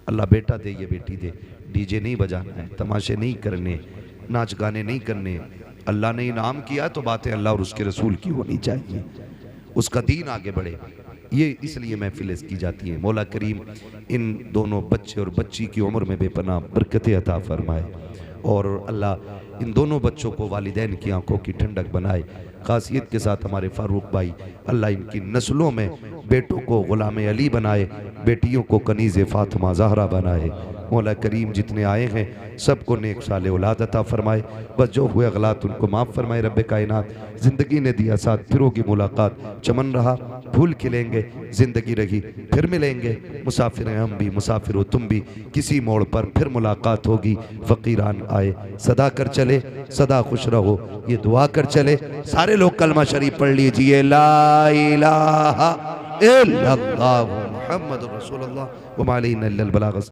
अल्लाह बेटा दे, ये बेटी दे। डीजे नहीं बजाना है, तमाशे नहीं करने, नाच गाने नहीं करने। अल्लाह ने इनाम किया तो बातें अल्लाह और उसके रसूल की होनी चाहिए, उसका दीन आगे बढ़े। ये इसलिए महफिल की जाती है। मौला करीम इन दोनों बच्चे और बच्ची की उम्र में बेपनाह बरकतें अता फरमाए और अल्लाह इन दोनों बच्चों को वालिदैन की आंखों की ठंडक बनाए। खासियत के साथ हमारे फारूक भाई, अल्लाह इनकी नस्लों में बेटों को गुलाम अली बनाए, बेटियों को कनीज़ फातिमा ज़हरा बनाए। मौला करीम जितने आए हैं सबको नेक साले औलाद अता फरमाए, बस जो हुए गलत उनको माफ़ फरमाए। रब्बे कायनात ज़िंदगी ने दिया साथ, फिर होगी मुलाकात, चमन रहा फूल खिलेंगे, ज़िंदगी रही फिर मिलेंगे। मुसाफिर हैं हम भी, मुसाफिर हो तुम भी, किसी मोड़ पर फिर मुलाकात होगी। फ़कीरान आए सदा कर चले, सदा खुश रहो, ये दुआ कर चले। सारे लोग कलमा शरीफ पढ़ लीजिए, ला इलाहा इल्लल्लाह मुहम्मदुर रसूलुल्लाह व मा अलैना इल्लल बलाग।